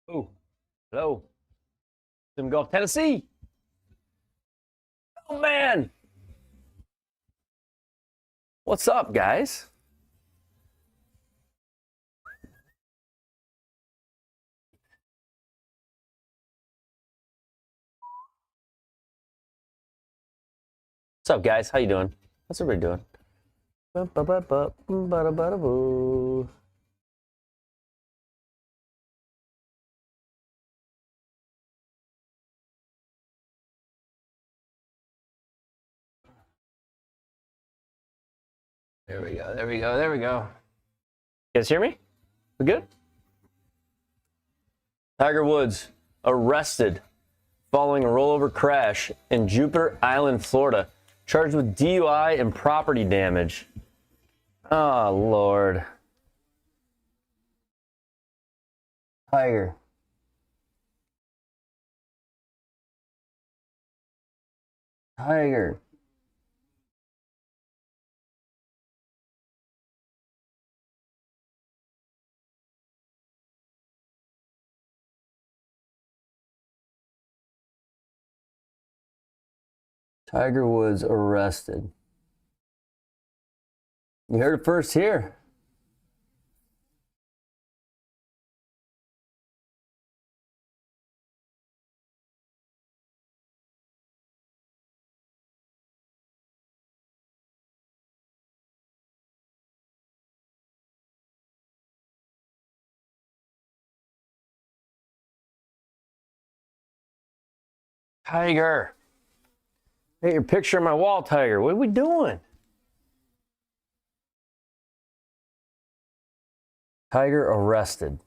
Oh, hello. Sim Golf, Tennessee. Oh, man. What's up, guys? What's up, guys? How you doing? What's everybody doing? Ba-ba-ba-ba-ba-da-ba-da-boo. There we go. There we go. There we go. You guys hear me? We good? Tiger Woods arrested following a rollover crash in Jupiter Island, Florida, charged with DUI and property damage. Oh, Lord. Tiger. Tiger. Tiger Woods arrested. You heard it first here. Tiger. Hey, your picture on my wall, Tiger. What are we doing? Tiger arrested.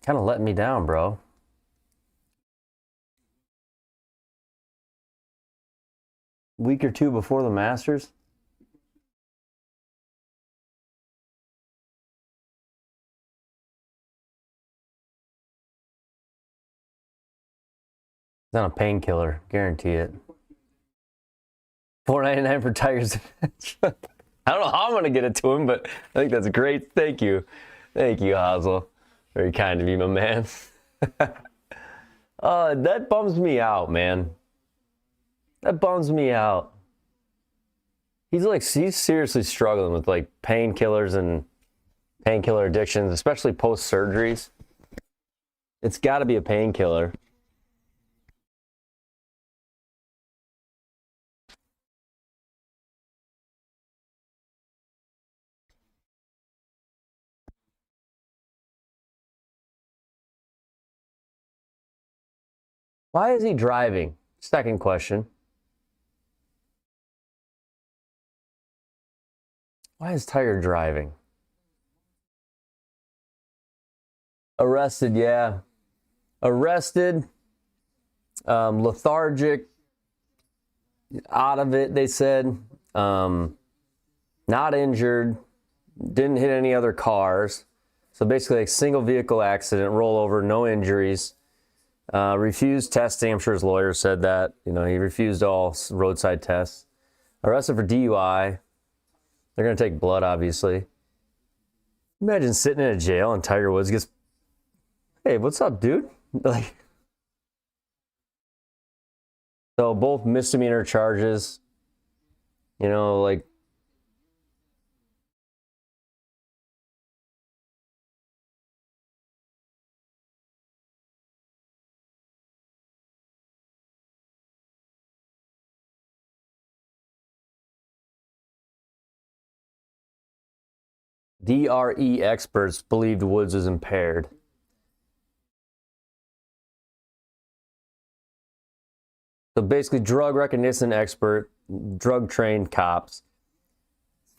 Kind of letting me down, bro. Week or two before the Masters. It's not a painkiller, guarantee it. $4.99 for Tiger's. I don't know how I'm gonna get it to him, but I think that's great. Thank you, Hazel. Very kind of you, my man. That bums me out, man. That bums me out. He's seriously struggling with like painkillers and painkiller addictions, especially post surgeries. It's got to be a painkiller. Why is he driving? Second question. Why is Tiger driving? Arrested, yeah. Arrested, lethargic, out of it, they said. Not injured, didn't hit any other cars. So basically, like single vehicle accident, rollover, no injuries. Refused testing. I'm sure his lawyer said that. You know, he refused all roadside tests. Arrested for DUI. They're going to take blood, obviously. Imagine sitting in a jail and Tiger Woods gets, hey, what's up, dude? Like, so both misdemeanor charges. You know, like, DRE experts believed Woods was impaired. So basically, drug recognition expert, drug-trained cops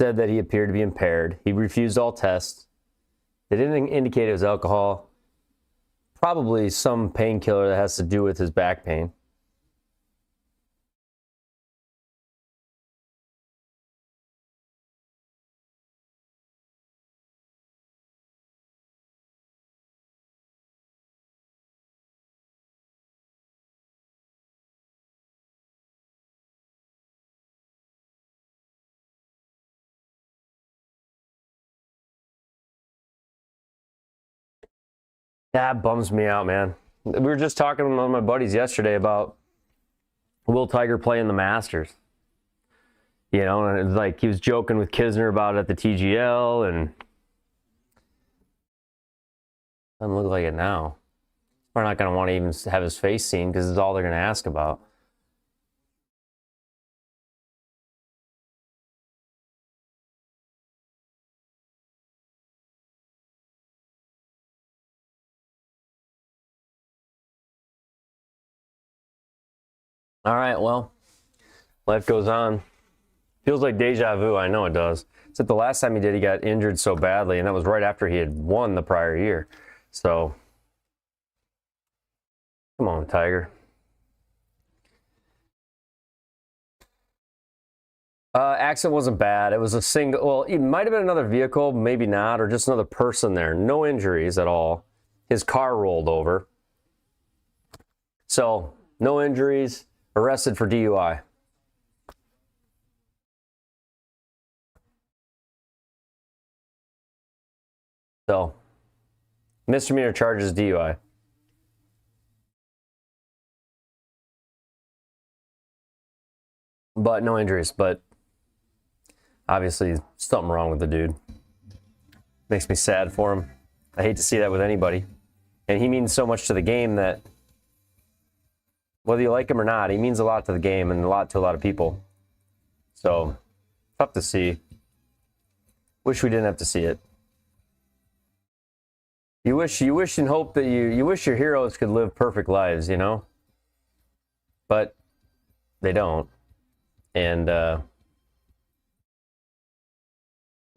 said that he appeared to be impaired. He refused all tests. They didn't indicate it was alcohol. Probably some painkiller that has to do with his back pain. That bums me out, man. We were just talking with one of my buddies yesterday about will Tiger play in the Masters? You know, and it's like he was joking with Kisner about it at the TGL, and doesn't look like it now. We're not going to want to even have his face seen because it's all they're going to ask about. All right, well, life goes on. Feels like deja vu. I know it does. Except the last time he did, he got injured so badly, and that was right after he had won the prior year. So, come on, Tiger. Accident wasn't bad. It was a single, well, it might have been another vehicle, maybe not, or just another person there. No injuries at all. His car rolled over. So, no injuries, arrested for DUI. So, misdemeanor charges DUI. But no injuries, but obviously something wrong with the dude. Makes me sad for him. I hate to see that with anybody. And he means so much to the game that whether you like him or not, he means a lot to the game and a lot to a lot of people. So, tough to see. Wish we didn't have to see it. You wish and hope that you wish your heroes could live perfect lives, you know? But they don't. And that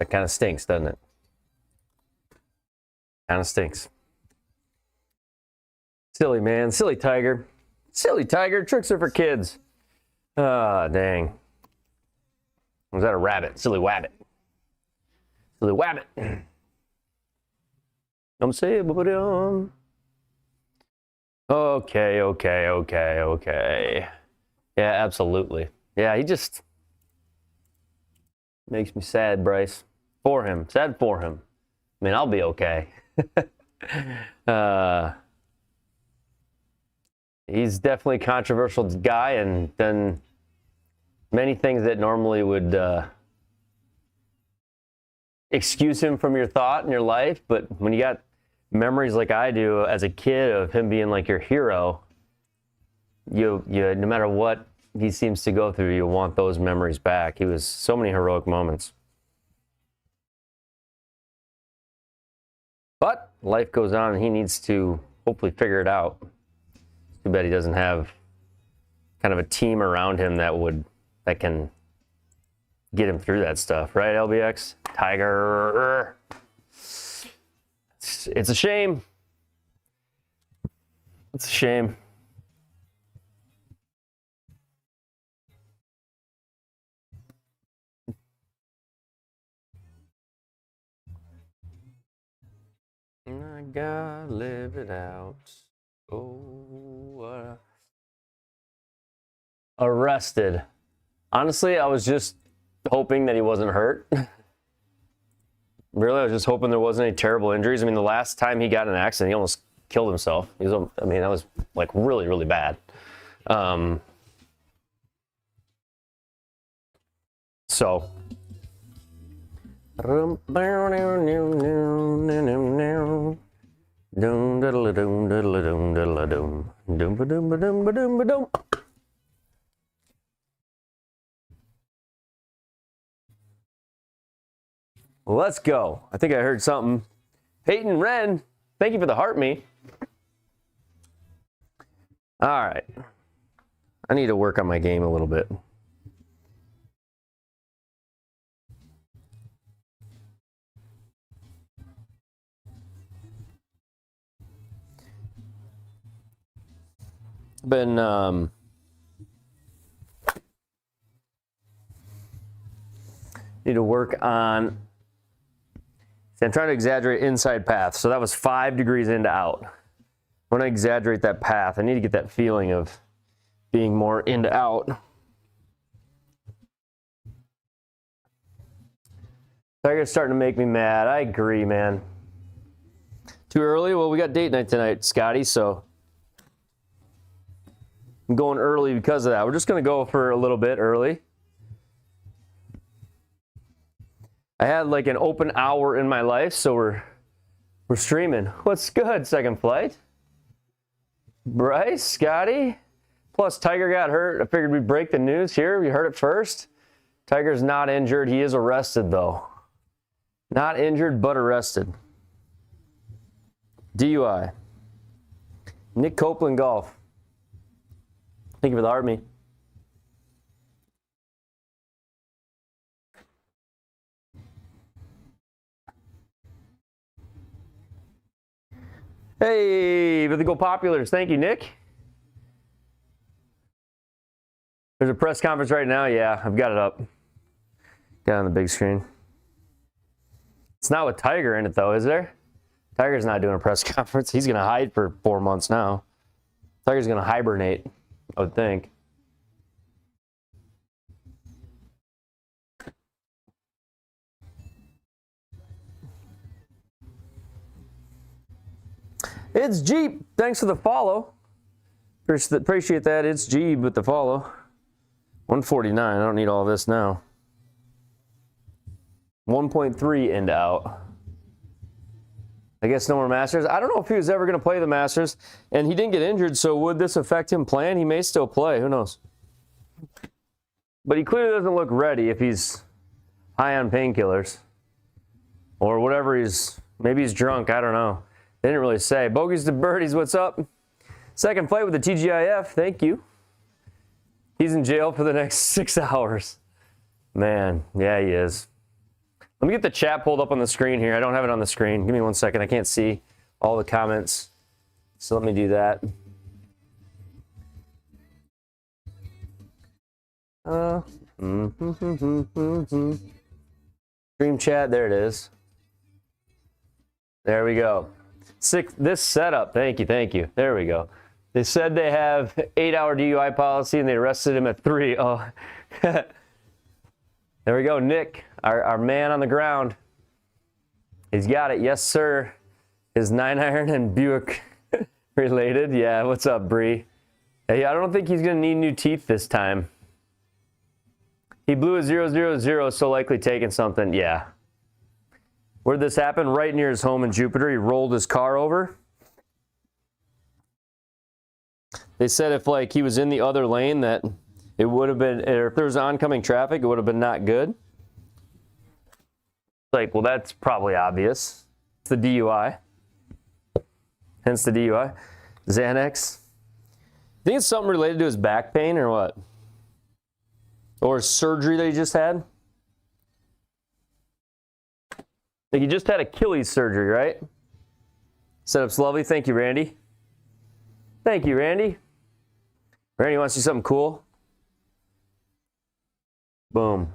kind of stinks, doesn't it? Kind of stinks. Silly, man. Silly Tiger. Silly Tiger. Tricks are for kids. Ah, dang. Was that a rabbit? Silly wabbit. Silly wabbit. I'm saying, okay. Yeah, absolutely. Yeah, he just makes me sad, Bryce. For him. Sad for him. I mean, I'll be okay. He's definitely a controversial guy and done many things that normally would excuse him from your thought in your life. But when you got memories like I do as a kid of him being like your hero, you no matter what he seems to go through, you want those memories back. He was so many heroic moments. But life goes on and he needs to hopefully figure it out. It's too bad he doesn't have kind of a team around him that can get him through that stuff, right, LBX? Tiger. It's a shame. It's a shame. I gotta live it out. Oh, arrested. Honestly, I was just hoping that he wasn't hurt. Really, I was just hoping there wasn't any terrible injuries. I mean, the last time he got in an accident, he almost killed himself. That was like really, really bad. So. Let's go. I think I heard something. Peyton Wren, thank you for the heart me. All right. I need to work on my game a little bit. Been need to work on. I'm trying to exaggerate inside path. So that was 5 degrees into out. I want to exaggerate that path. I need to get that feeling of being more into out. Tiger's starting to make me mad. I agree, man. Too early? Well, we got date night tonight, Scotty, so I'm going early because of that. We're just going to go for a little bit early. I had like an open hour in my life, so we're streaming. What's good, Second Flight? Bryce, Scotty? Plus, Tiger got hurt. I figured we'd break the news here. We heard it first. Tiger's not injured. He is arrested, though. Not injured, but arrested. DUI. Nick Copeland Golf. Thank you for the heart, me. Hey, for the Go Populars. Thank you, Nick. There's a press conference right now. Yeah, I've got it up. Got it on the big screen. It's not with Tiger in it, though, is there? Tiger's not doing a press conference. He's going to hide for 4 months now. Tiger's going to hibernate, I would think. It's Jeep. Thanks for the follow. Appreciate that. It's Jeep with the follow. 149. I don't need all this now. 1.3 into out. I guess no more Masters. I don't know if he was ever going to play the Masters, and he didn't get injured, so would this affect him playing? He may still play. Who knows? But he clearly doesn't look ready if he's high on painkillers or whatever he's, maybe he's drunk. I don't know. They didn't really say. Bogeys to birdies, what's up? Second Flight with the TGIF. Thank you. He's in jail for the next 6 hours. Man, yeah, he is. Let me get the chat pulled up on the screen here. I don't have it on the screen. Give me 1 second. I can't see all the comments. So let me do that. Stream chat. There it is. There we go. This setup. Thank you. Thank you. There we go. They said they have 8-hour DUI policy and they arrested him at 3. Oh, there we go. Nick, our man on the ground. He's got it. Yes, sir. His 9-iron and Buick related. Yeah, what's up, Bree? Hey, I don't think he's going to need new teeth this time. He blew a 000, so likely taking something. Yeah. Where'd this happen? Right near his home in Jupiter. He rolled his car over. They said if like he was in the other lane that it would have been, or if there was oncoming traffic, it would have been not good. Like, well, that's probably obvious. It's the DUI. Hence the DUI. Xanax. I think it's something related to his back pain or what? Or surgery that he just had? Like he just had Achilles surgery, right? Setup's lovely. Thank you, Randy. Thank you, Randy. Randy wants to see something cool. Boom.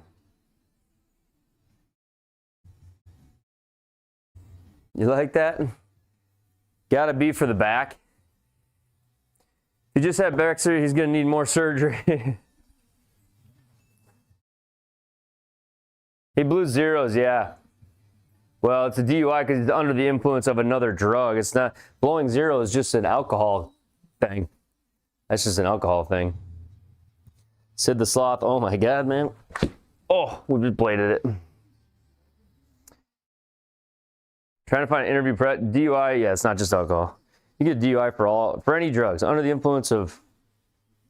You like that? Gotta be for the back. If you just had back surgery, he's gonna need more surgery. He blew zeros, yeah. Well, it's a DUI because he's under the influence of another drug. It's not, blowing zero is just an alcohol thing. That's just an alcohol thing. Sid the Sloth, oh my God, man. Oh, we just bladed it. Trying to find an interview prep. DUI, yeah, it's not just alcohol. You get DUI for any drugs, under the influence of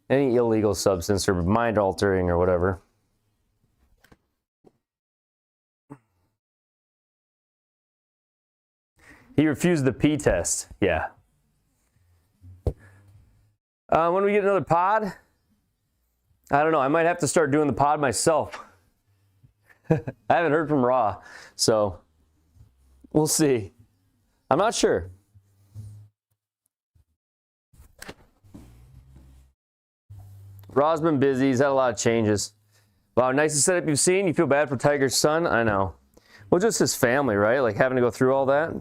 any illegal substance or mind altering or whatever. He refused the P test. Yeah. When we get another pod, I don't know. I might have to start doing the pod myself. I haven't heard from Raw, so we'll see. I'm not sure. Raw's been busy. He's had a lot of changes. Wow, nicest setup you've seen. You feel bad for Tiger's son? I know. Well, just his family, right? Like having to go through all that.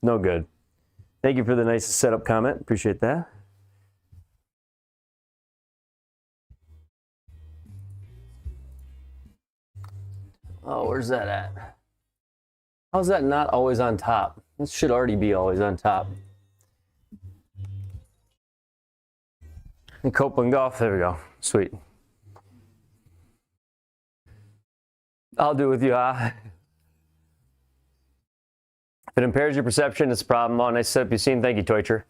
No good. Thank you for the nicest setup comment. Appreciate that. Oh, where's that at? How's that not always on top? This should already be always on top. And Copeland Golf, there we go. Sweet. I'll do it with you, huh? If it impairs your perception, it's a problem. Oh, nice setup you've seen. Thank you, Toycher.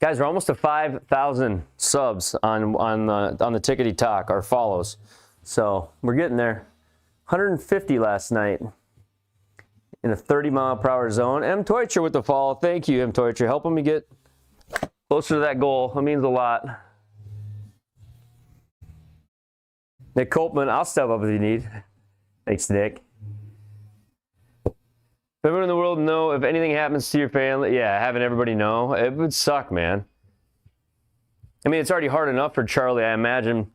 Guys, we're almost to 5,000 subs on the Tickety Talk, our follows. So we're getting there. 150 last night in a 30-mile-per-hour zone. M. Toycher with the follow. Thank you, M. Toycher. Helping me get closer to that goal. That means a lot. Nick Copeland, I'll step up if you need. Thanks, Nick. Everyone in the world know if anything happens to your family. Yeah, having everybody know. It would suck, man. I mean, it's already hard enough for Charlie, I imagine,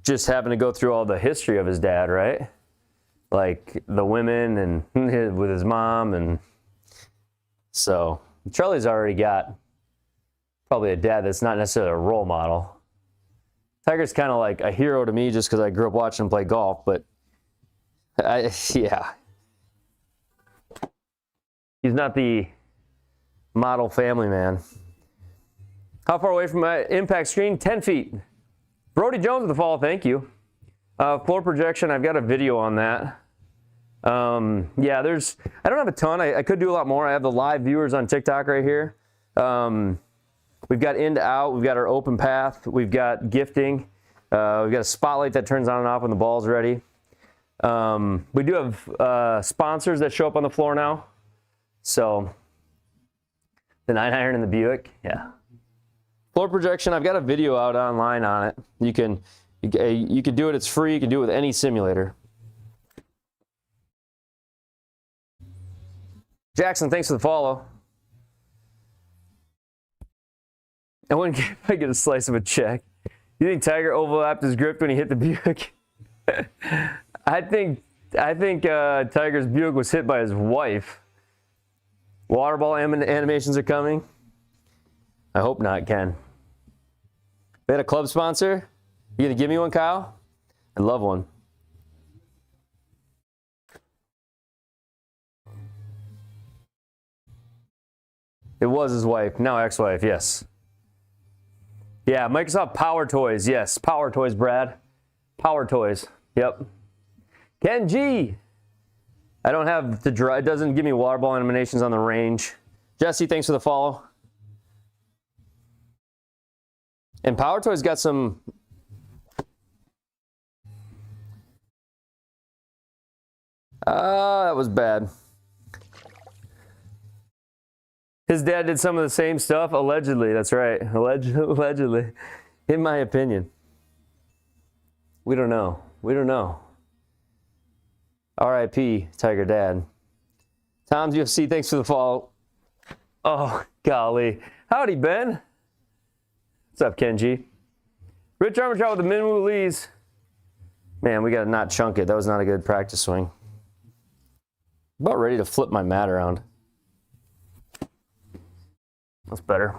just having to go through all the history of his dad, right? Like the women and with his mom. And so Charlie's already got probably a dad that's not necessarily a role model. Tiger's kind of like a hero to me just because I grew up watching him play golf, but yeah. He's not the model family man. How far away from my impact screen? 10 feet. Brody Jones with the follow, thank you. Floor projection, I've got a video on that. Yeah, I don't have a ton. I could do a lot more. I have the live viewers on TikTok right here. We've got in to out. We've got our open path. We've got gifting. We've got a spotlight that turns on and off when the ball's ready. We do have sponsors that show up on the floor now. So the 9-iron and the Buick, yeah. Floor projection, I've got a video out online on it. You can do it, it's free. You can do it with any simulator. Jackson, thanks for the follow. I wouldn't care if I get a slice of a check. You think Tiger overlapped his grip when he hit the Buick? I think Tiger's Buick was hit by his wife. Waterball animations are coming. I hope not, Ken. We had a club sponsor. You gonna give me one, Kyle? I'd love one. It was his wife, now ex-wife, yes. Yeah, Microsoft Power Toys, yes. Power Toys, Brad. Power Toys, yep. Ken G. I don't have the dry, it doesn't give me water ball animations on the range. Jesse, thanks for the follow. And Power Toys got some. That was bad. His dad did some of the same stuff, allegedly. That's right, allegedly. In my opinion, we don't know. We don't know. R.I.P. Tiger Dad. Tom's UFC, thanks for the follow. Oh, golly. Howdy, Ben. What's up, Kenji? Rich Armor Shot with the Minwoo Lees. Man, we got to not chunk it. That was not a good practice swing. About ready to flip my mat around. That's better.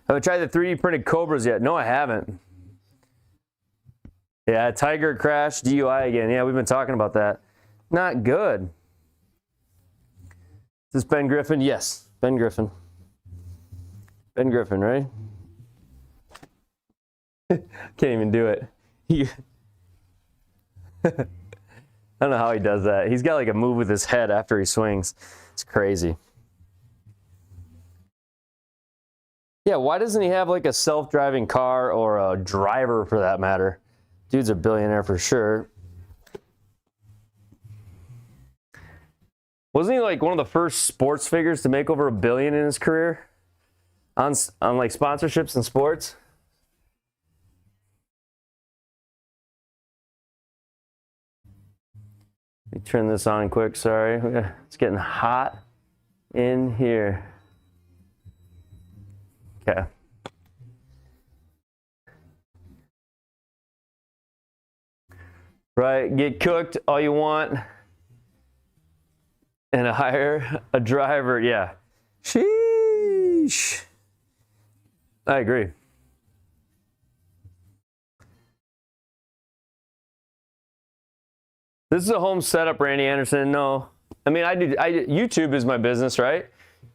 Have I tried the 3D printed Cobras yet? No, I haven't. Yeah, Tiger crash, DUI again. Yeah, we've been talking about that. Not good. Is this Ben Griffin? Yes, Ben Griffin. Ben Griffin, right? Can't even do it. I don't know how he does that. He's got like a move with his head after he swings. It's crazy. Yeah, why doesn't he have like a self-driving car or a driver for that matter? Dude's a billionaire for sure. Wasn't he like one of the first sports figures to make over $1 billion in his career? On like sponsorships and sports? Let me turn this on quick, sorry. It's getting hot in here. Okay. Right, get cooked all you want. And hire a driver, yeah. Sheesh. I agree. This is a home setup, Randy Anderson. No, I mean, YouTube is my business, right?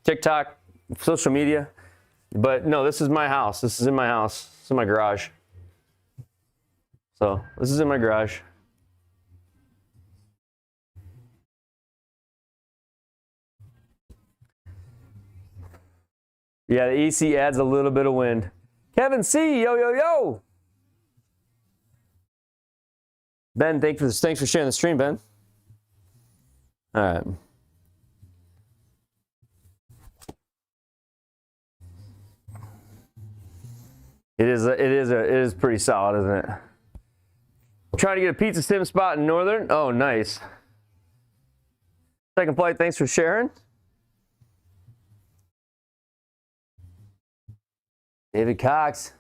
TikTok, social media. But no, this is my house. This is in my house. This is my garage. So this is in my garage. Yeah, the EC adds a little bit of wind. Kevin C, yo, yo, yo. Ben, thanks for sharing the stream, Ben. All right. It is pretty solid, isn't it? Trying to get a pizza sim spot in Northern. Oh, nice. Second flight, thanks for sharing. David Cox.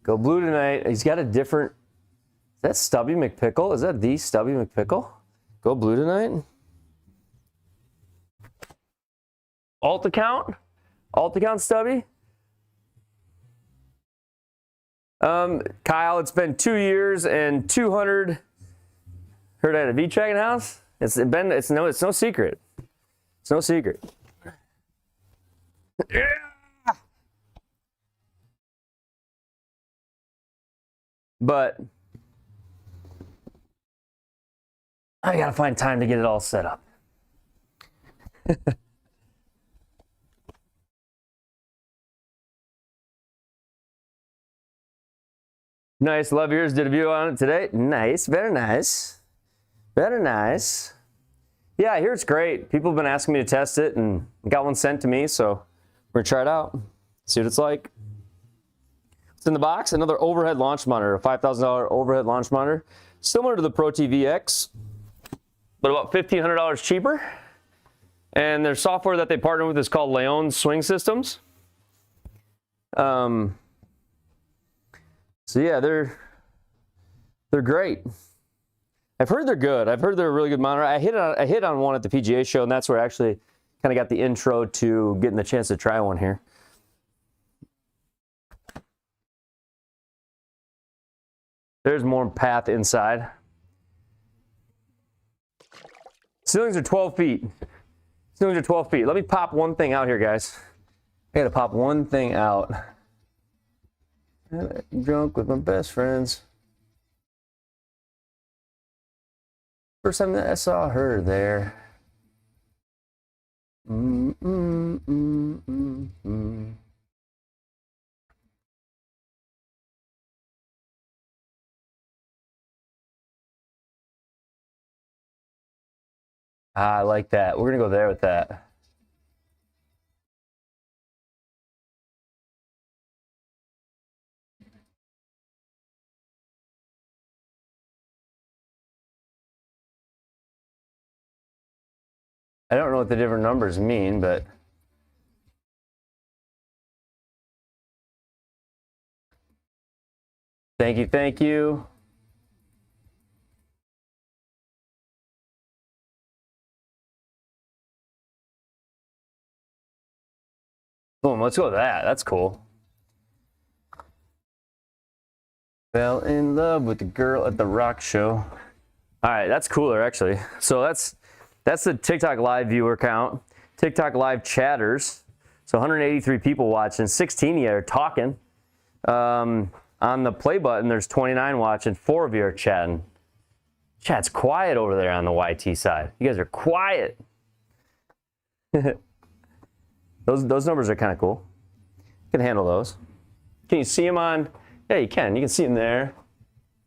Go blue tonight. He's got a different. Is that Stubby McPickle? Is that the Stubby McPickle? Go blue tonight. Alt account? Alt account Stubby? Kyle, it's been 2 years and 200. Heard I had a V-Tragon house? It's no secret. It's no secret. Yeah. But I gotta find time to get it all set up. Nice, love yours. Did a view on it today. Nice, very nice, very nice. Yeah, I hear it's great. People have been asking me to test it, and got one sent to me, so we're gonna try it out, see what it's like. What's in the box? Another overhead launch monitor, a $5,000 overhead launch monitor, similar to the Pro TV X, but about $1,500 cheaper. And their software that they partner with is called Leon Swing Systems. So yeah, they're great. I've heard they're good. I've heard they're a really good monitor. I hit on one at the PGA show, and that's where I actually kind of got the intro to getting the chance to try one here. There's more path inside. Ceilings are 12 feet. Ceilings are 12 feet. Let me pop one thing out here, guys. I gotta pop one thing out. I'm drunk with my best friends. First time that I saw her there. I like that. We're gonna go there with that. I don't know what the different numbers mean, but thank you, thank you. Boom, let's go with that. That's cool. Fell in love with the girl at the rock show. All right, that's cooler actually. So that's the TikTok live viewer count. TikTok live chatters. So 183 people watching, 16 of you are talking. On the play button, there's 29 watching, 4 of you are chatting. Chat's quiet over there on the YT side. You guys are quiet. Those numbers are kind of cool. You can handle those. Can you see them on? Yeah, you can. You can see them there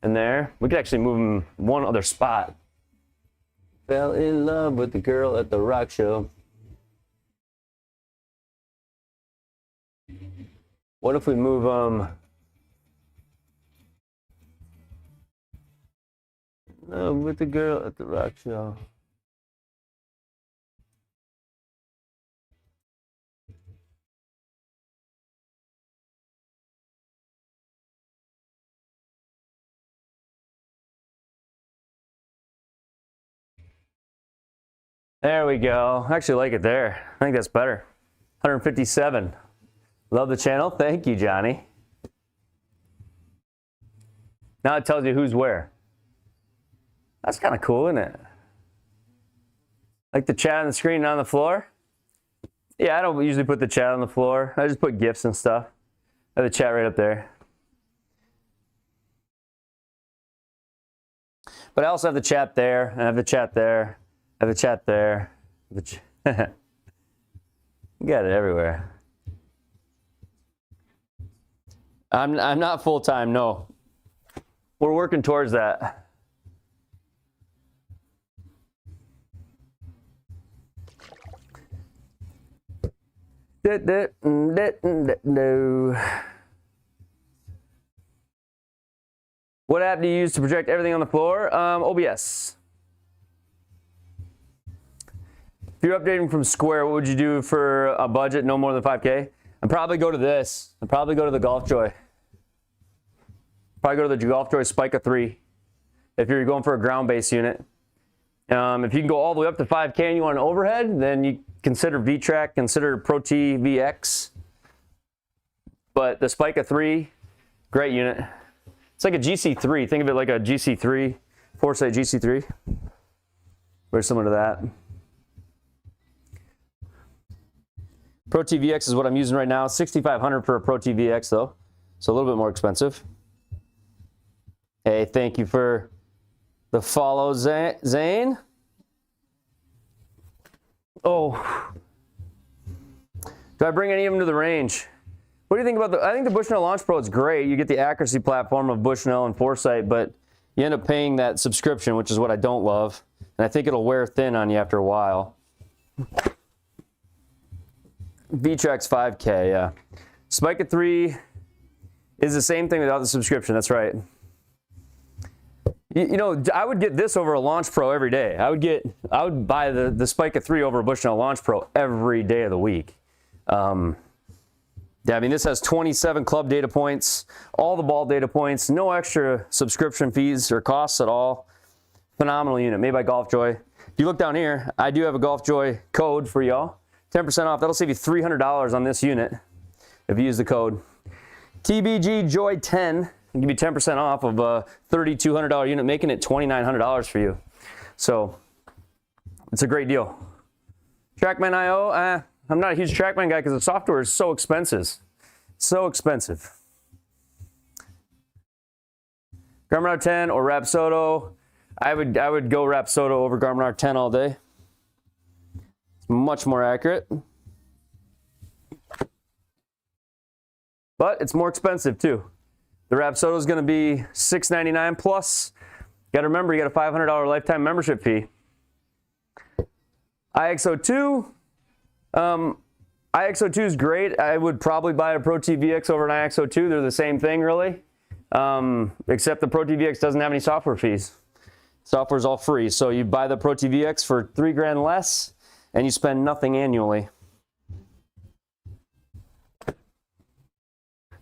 and there. We could actually move them one other spot. Fell in love with the girl at the rock show. What if we move love with the girl at the rock show? There we go. I actually like it there. I think that's better. 157. Love the channel. Thank you, Johnny. Now it tells you who's where. That's kind of cool, isn't it? Like the chat on the screen and on the floor? Yeah, I don't usually put the chat on the floor. I just put GIFs and stuff. I have the chat right up there. But I also have the chat there. I have the chat there. I have the chat there. You got it everywhere. I'm not full-time, no. We're working towards that. No. What app do you use to project everything on the floor? OBS. If you're updating from Square, what would you do for a budget no more than 5K? I'd probably go to this. I'd probably go to the Golf Joy. Probably go to the Golf Joy Spica 3 if you're going for a ground-based unit. If you can go all the way up to 5K and you want an overhead, then you consider V-Track, consider ProT VX. But the Spica 3, great unit. It's like a GC3. Think of it like a GC3, Foresight GC3. Very similar to that. ProT VX is what I'm using right now. $6,500 for a ProT VX though, so a little bit more expensive. Hey, thank you for the follow, Zane. Oh, do I bring any of them to the range? What do you think about the? I think the Bushnell Launch Pro is great. You get the accuracy platform of Bushnell and Foresight, but you end up paying that subscription, which is what I don't love, and I think it'll wear thin on you after a while. V-Track's 5K, yeah. Spica 3 is the same thing without the subscription. That's right. You know, I would get this over a Launch Pro every day. I would buy the Spica 3 over a Bushnell Launch Pro every day of the week. Yeah, I mean, this has 27 club data points, all the ball data points, no extra subscription fees or costs at all. Phenomenal unit, made by Golf Joy. If you look down here, I do have a Golf Joy code for y'all. 10% off. That'll save you $300 on this unit if you use the code TBGJOY10. I'll give you 10% off of a $3,200 unit, making it $2,900 for you. So it's a great deal. TrackMan IO, I'm not a huge TrackMan guy because the software is so expensive. So expensive. Garmin R10 or Rapsodo. I would go Rapsodo over Garmin R10 all day. It's much more accurate. But it's more expensive too. The Rapsodo is going to be $699 plus. You got to remember, you got a $500 lifetime membership fee. IXO2. IXO2 is great. I would probably buy a ProT VX over an IXO2. They're the same thing, really. Except the ProT VX doesn't have any software fees. Software's all free. So you buy the ProT VX for $3,000 less, and you spend nothing annually.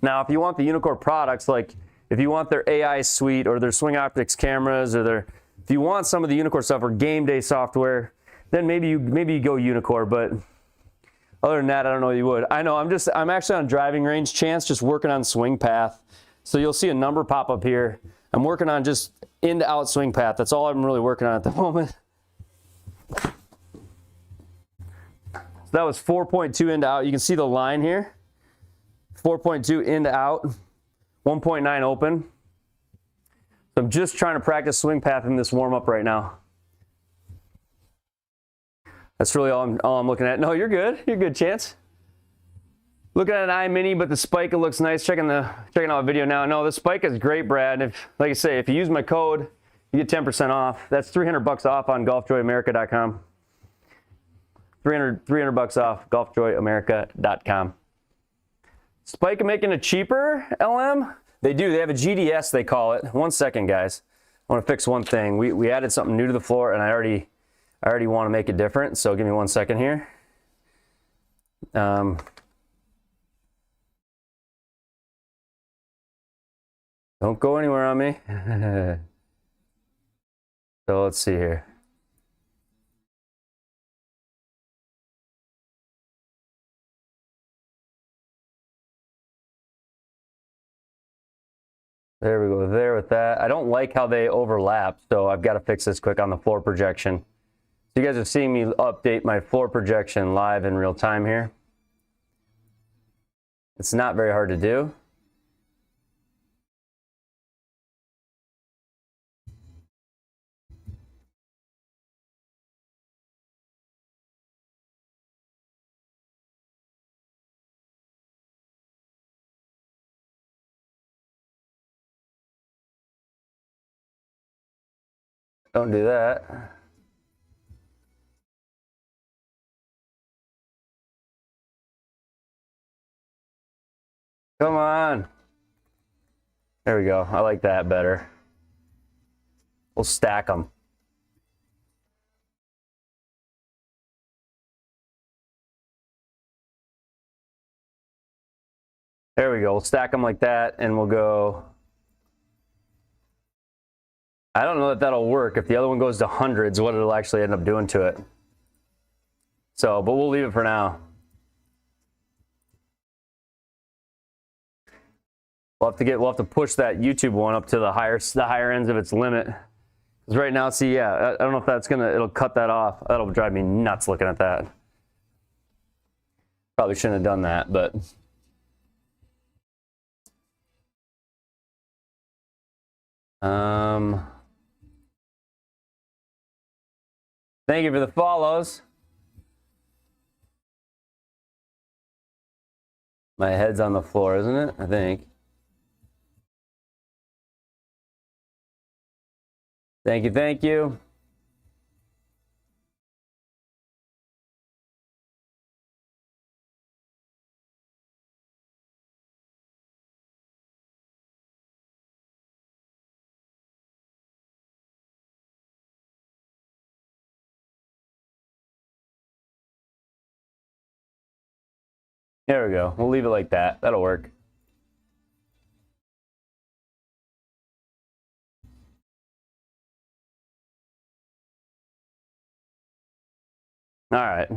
Now, if you want the Unicore products, like if you want their AI suite or their Swing Optics cameras, or if you want some of the Unicore stuff or game day software, then maybe you go Unicore. But other than that, I don't know if you would. I know I'm actually on driving range chance, just working on swing path. So you'll see a number pop up here. I'm working on just in to out swing path. That's all I'm really working on at the moment. So that was 4.2 in to out. You can see the line here. 4.2 in to out, 1.9 open. So I'm just trying to practice swing path in this warm up right now. That's really all I'm looking at. No, you're good. You're good, Chance. Looking at an iMini, but the Spica looks nice. Checking out a video now. No, the Spica is great, Brad. If, like I say, if you use my code, you get 10% off. That's $300 off on golfjoyamerica.com. 300 bucks off golfjoyamerica.com. Spica making it cheaper, LM? They do. They have a GDS, they call it. 1 second, guys. I want to fix one thing. We added something new to the floor, and I already want to make it different, so give me 1 second here. Don't go anywhere on me. So let's see here. There we go, there with that. I don't like how they overlap, so I've got to fix this quick on the floor projection. So you guys are seeing me update my floor projection live in real time here. It's not very hard to do. Don't do that. Come on. There we go. I like that better. We'll stack them. There we go. We'll stack them like that, and we'll go. I don't know that that'll work. If the other one goes to hundreds, what it'll actually end up doing to it. So, but we'll leave it for now. We'll have to push that YouTube one up to the higher ends of its limit. Because right now, see, yeah, I don't know if that's it'll cut that off. That'll drive me nuts looking at that. Probably shouldn't have done that, but. Thank you for the follows. My head's on the floor, isn't it? I think. Thank you, thank you. There we go. We'll leave it like that. That'll work. All right.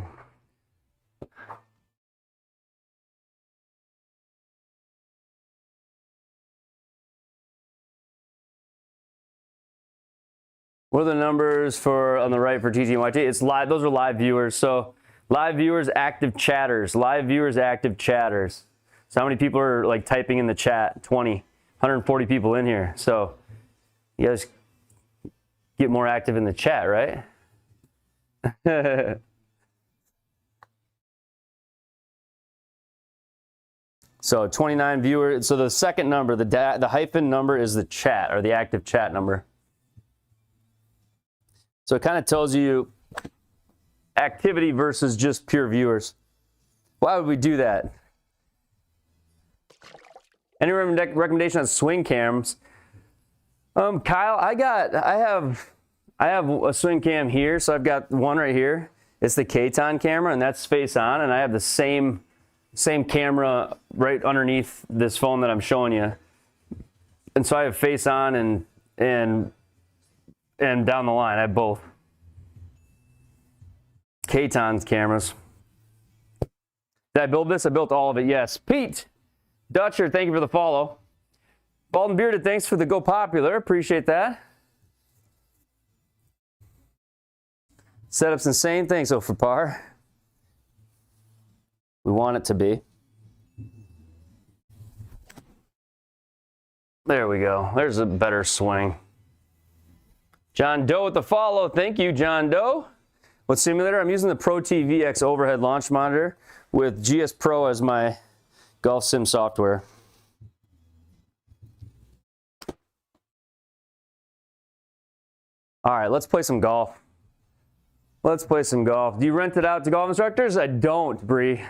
What are the numbers for on the right for TT and YT? It's live. Those are live viewers. So live viewers, active chatters. Live viewers, active chatters. So how many people are like typing in the chat? 20, 140 people in here. So you guys get more active in the chat, right? So 29 viewers. So the second number, the hyphen number is the chat or the active chat number. So it kind of tells you activity versus just pure viewers. Why would we do that? Any recommendation on swing cams? Kyle, I have a swing cam here, so I've got one right here. It's the Katon camera, and that's face on, and I have the same camera right underneath this phone that I'm showing you. And so I have face on and down the line. I have both. Katon's cameras. Did I build this? I built all of it, yes. Pete Dutcher, thank you for the follow. Bald and Bearded, thanks for the Go Popular. Appreciate that. Setup's insane. Thanks, for par. We want it to be. There we go. There's a better swing. John Doe with the follow. Thank you, John Doe. What simulator? I'm using the Pro TVX overhead launch monitor with GS Pro as my golf sim software. All right, let's play some golf. Let's play some golf. Do you rent it out to golf instructors? I don't, Bree.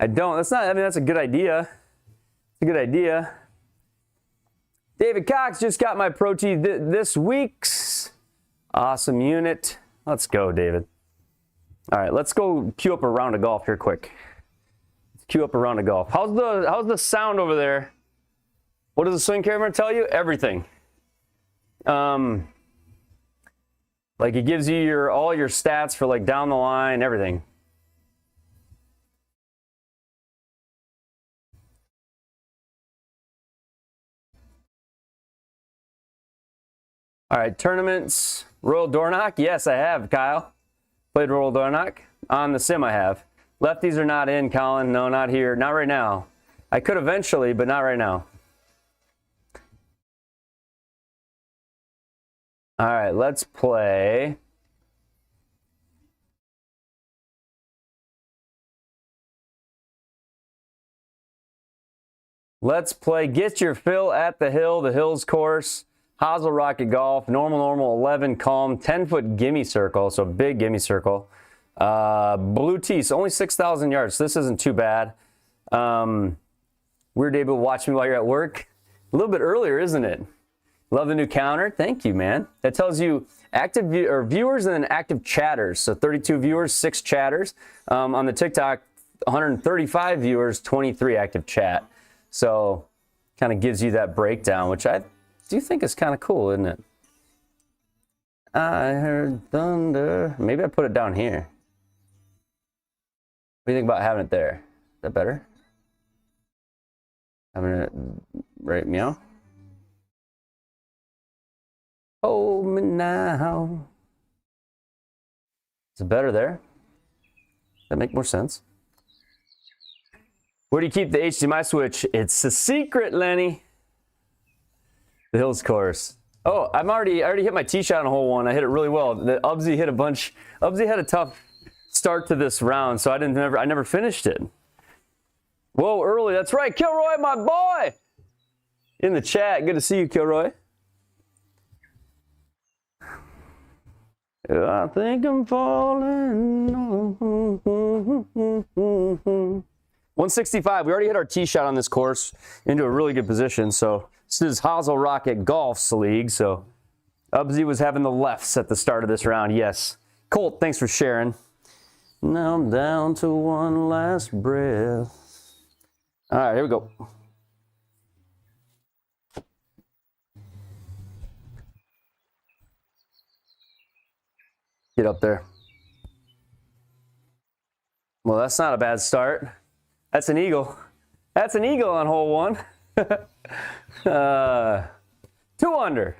I don't. That's not, I mean, that's a good idea. It's a good idea. David Cox just got my Pro T this week's awesome unit. Let's go, David. All right, let's go queue up a round of golf here quick. Let's queue up a round of golf. How's the sound over there? What does the swing camera tell you? Everything. Like it gives you all your stats for like down the line, everything. All right, tournaments. Royal Door Knock? Yes, I have, Kyle. Played roll door knock on the sim I have. Lefties are not in, Colin. No, not here. Not right now. I could eventually, but not right now. All right, let's play. Let's play Get Your Fill at the Hill, the Hills course. Hosel Rocket Golf, normal, 11, calm, 10-foot gimme circle, so big gimme circle. Blue tees, only 6,000 yards, so this isn't too bad. Weird able to watch me while you're at work. A little bit earlier, isn't it? Love the new counter. Thank you, man. That tells you active viewers and then active chatters. So 32 viewers, 6 chatters. On the TikTok, 135 viewers, 23 active chat. So kind of gives you that breakdown, which I do think is kind of cool, isn't it? I heard thunder. Maybe I put it down here. What do you think about having it there? Is that better? Having it right, meow? Hold me now. Is it better there? Does that make more sense? Where do you keep the HDMI switch? It's a secret, Lenny. The Hills course. Oh, I already hit my tee shot on hole 1. I hit it really well. The Ubsy hit a bunch. Ubsy had a tough start to this round, so I never finished it. Whoa, early. That's right, Kilroy, my boy. In the chat. Good to see you, Kilroy. I think I'm falling. 165. We already hit our tee shot on this course into a really good position. So this is Hosel Rocket Golf's league. So Ubsy was having the lefts at the start of this round. Yes. Colt, thanks for sharing. Now I'm down to one last breath. All right, here we go. Get up there. Well, that's not a bad start. That's an eagle. That's an eagle on hole 1. 2 under.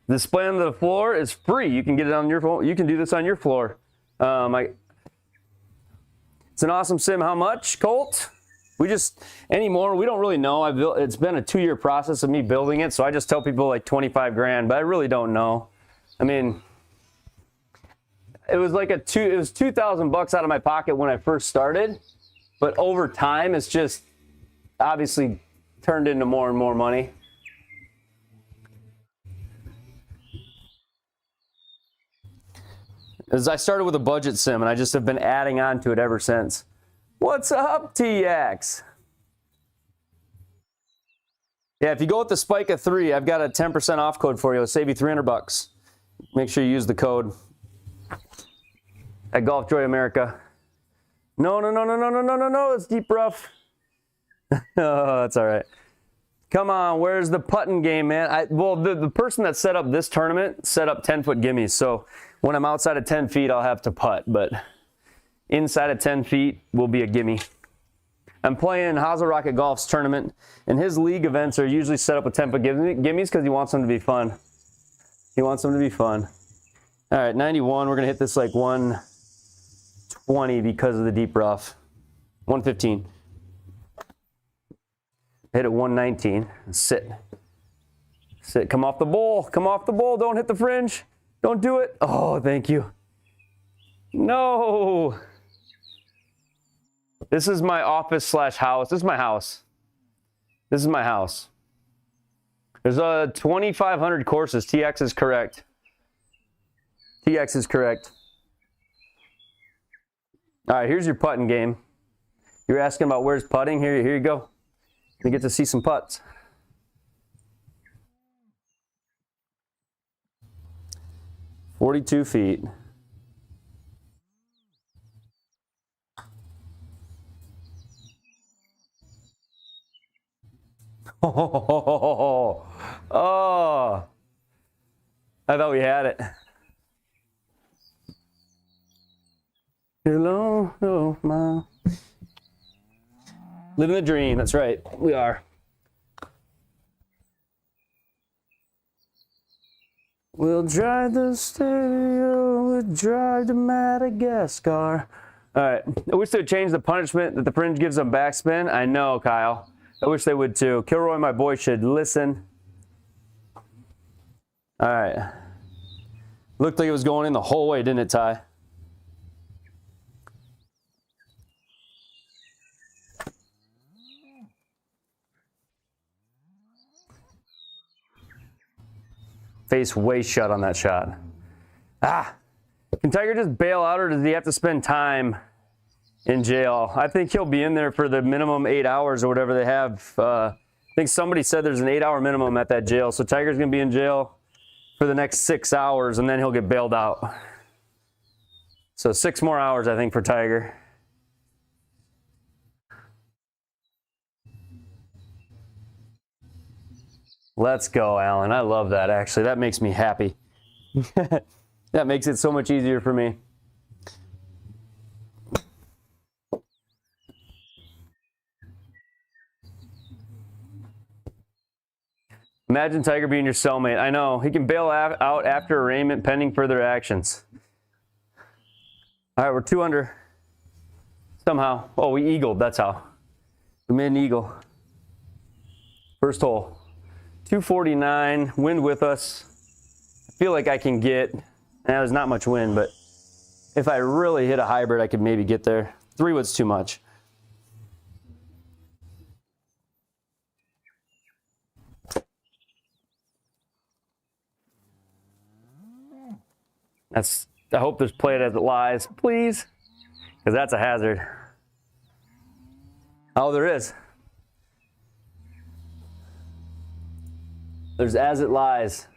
The display on the floor is free. You can get it on your phone. You can do this on your floor. It's an awesome sim. How much, Colt? We don't really know. It's been a 2-year process of me building it, so I just tell people like 25 grand, but I really don't know. I mean, it was like it was $2,000 out of my pocket when I first started, but over time it's just obviously turned into more and more money. As I started with a budget sim and I just have been adding on to it ever since. What's up, TX? Yeah, if you go with the spike of 3, I've got a 10% off code for you. It'll save you $300. Make sure you use the code at Golf Joy America. No, it's deep rough. Oh, that's all right. Come on, where's the putting game, man? Well, the person that set up this tournament set up 10-foot gimmies. So when I'm outside of 10 feet, I'll have to putt. But inside of 10 feet will be a gimme. I'm playing Hosel Rocket Golf's tournament, and his league events are usually set up with 10-foot gimmies because he wants them to be fun. He wants them to be fun. All right, 91. We're going to hit this like 120 because of the deep rough. 115. Hit it 119. Sit. Sit. Come off the bowl. Come off the bowl. Don't hit the fringe. Don't do it. Oh, thank you. No. This is my office / house. This is my house. This is my house. There's 2,500 courses. TX is correct. TX is correct. All right, here's your putting game. You're asking about where's putting. Here you go. You get to see some putts. "42 feet. Oh, I thought we had it. Hello, oh my. Living the dream, that's right. We are. We'll drive the stereo, we'll drive to Madagascar. All right, I wish they would change the punishment that the fringe gives them backspin. I know, Kyle. I wish they would too. Kilroy, my boy, should listen. All right. Looked like it was going in the whole way, didn't it, Ty? Face way shut on that shot. Ah! Can Tiger just bail out, or does he have to spend time in jail? I think he'll be in there for the minimum 8 hours or whatever they have. I think somebody said there's an 8-hour minimum at that jail. So Tiger's going to be in jail for the next 6 hours, and then he'll get bailed out. So 6 more hours, I think, for Tiger. Let's go, Alan. I love that, actually. That makes me happy. That makes it so much easier for me. Imagine Tiger being your cellmate. I know. He can bail out after arraignment pending further actions. All right, we're 2 under. Somehow. Oh, we eagled. That's how. We made an eagle. First hole. 249. Wind with us. I feel like I can get... there's not much wind, but if I really hit a hybrid, I could maybe get there. 3 wood's too much. I hope there's play it as it lies, please, because that's a hazard. Oh, there is. There's as it lies.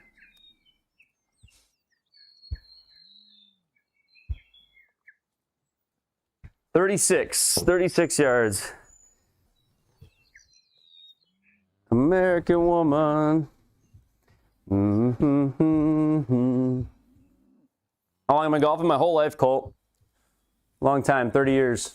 Thirty-six yards. American woman. How long have I been golfing? My whole life, Colt. Long time, 30 years.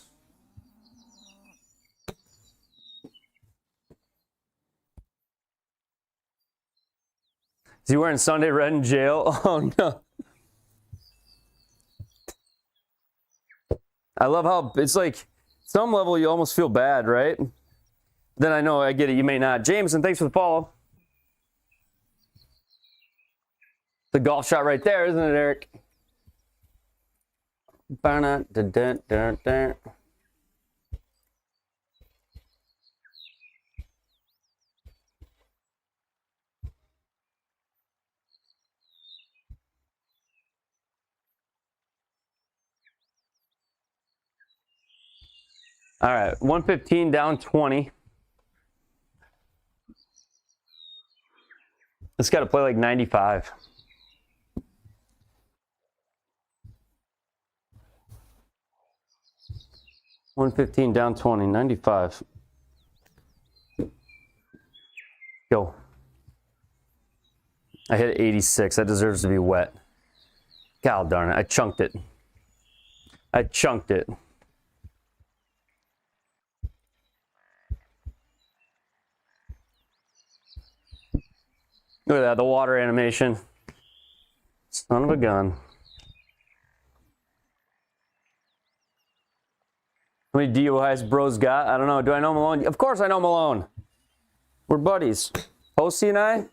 Is he wearing Sunday red in jail? Oh, no. I love how it's like, some level you almost feel bad, right? Then I know, I get it, you may not. Jameson, thanks for the follow. The golf shot right there, isn't it, Eric? All right, 115 down 20. It's got to play like 95. $115 down 20, 95. Go. I hit 86. That deserves to be wet. God darn it. I chunked it. I chunked it. Look at that, the water animation. Son of a gun. How many DUIs bros got? I don't know. Do I know Malone? Of course I know Malone. We're buddies. Posty and I?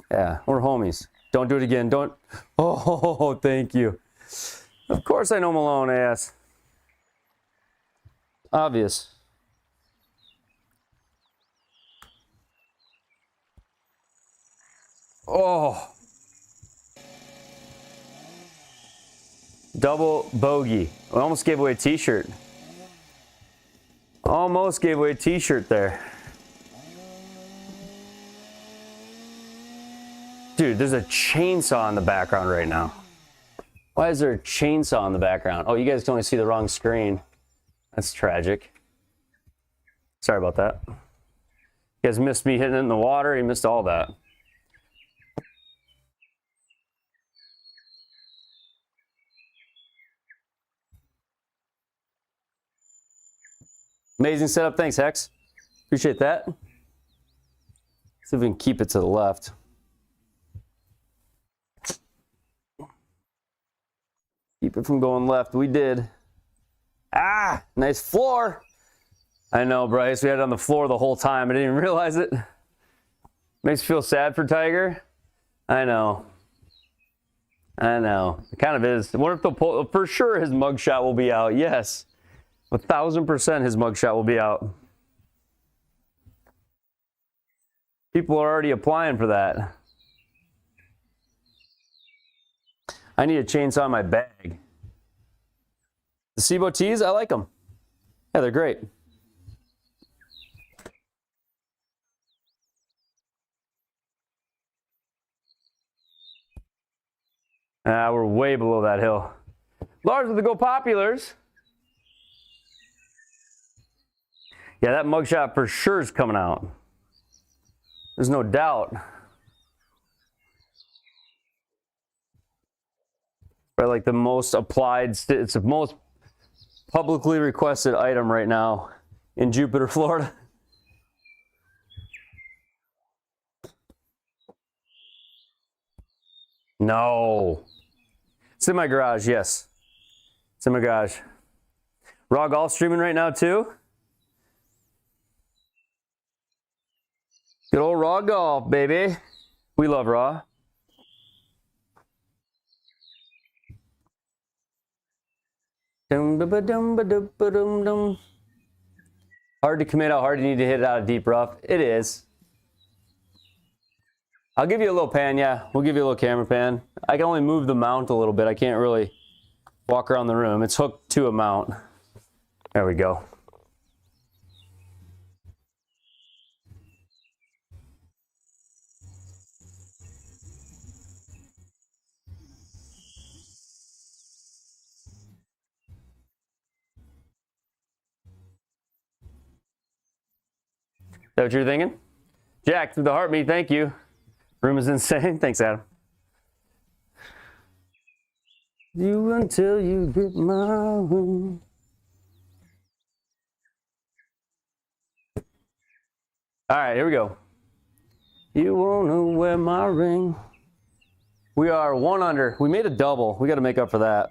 Yeah, we're homies. Don't do it again. Don't. Oh, thank you. Of course I know Malone, ass. Obvious. Oh. Double bogey. I almost gave away a t-shirt. Almost gave away a t-shirt there. Dude, there's a chainsaw in the background right now. Why is there a chainsaw in the background? Oh, you guys can only see the wrong screen. That's tragic. Sorry about that. You guys missed me hitting it in the water. You missed all that. Amazing setup. Thanks, Hex. Appreciate that. See if we can keep it to the left. Keep it from going left. We did. Ah, nice floor. I know, Bryce. We had it on the floor the whole time. I didn't even realize it. Makes you feel sad for Tiger. I know. I know. It kind of is. I wonder if they'll pull. For sure his mugshot will be out. Yes. 1,000% his mugshot will be out. People are already applying for that. I need a chainsaw in my bag. The Sebo tees, I like them. Yeah, they're great. We're way below that hill. Lars with the Go Populars. Yeah, that mugshot for sure is coming out. There's no doubt. Probably like the most applied, it's the most publicly requested item right now in Jupiter, Florida. No. It's in my garage, yes. It's in my garage. Raw Golf streaming right now too. Good old Raw Golf, baby. We love Raw. Hard to commit how hard you need to hit it out of deep rough. It is. I'll give you a little pan, yeah. We'll give you a little camera pan. I can only move the mount a little bit. I can't really walk around the room. It's hooked to a mount. There we go. Is that what you're thinking? Jack, through the heartbeat, thank you. Room is insane. Thanks, Adam. You until you get my room. All right, here we go. You wanna wear my ring? We are 1 under. We made a double. We got to make up for that.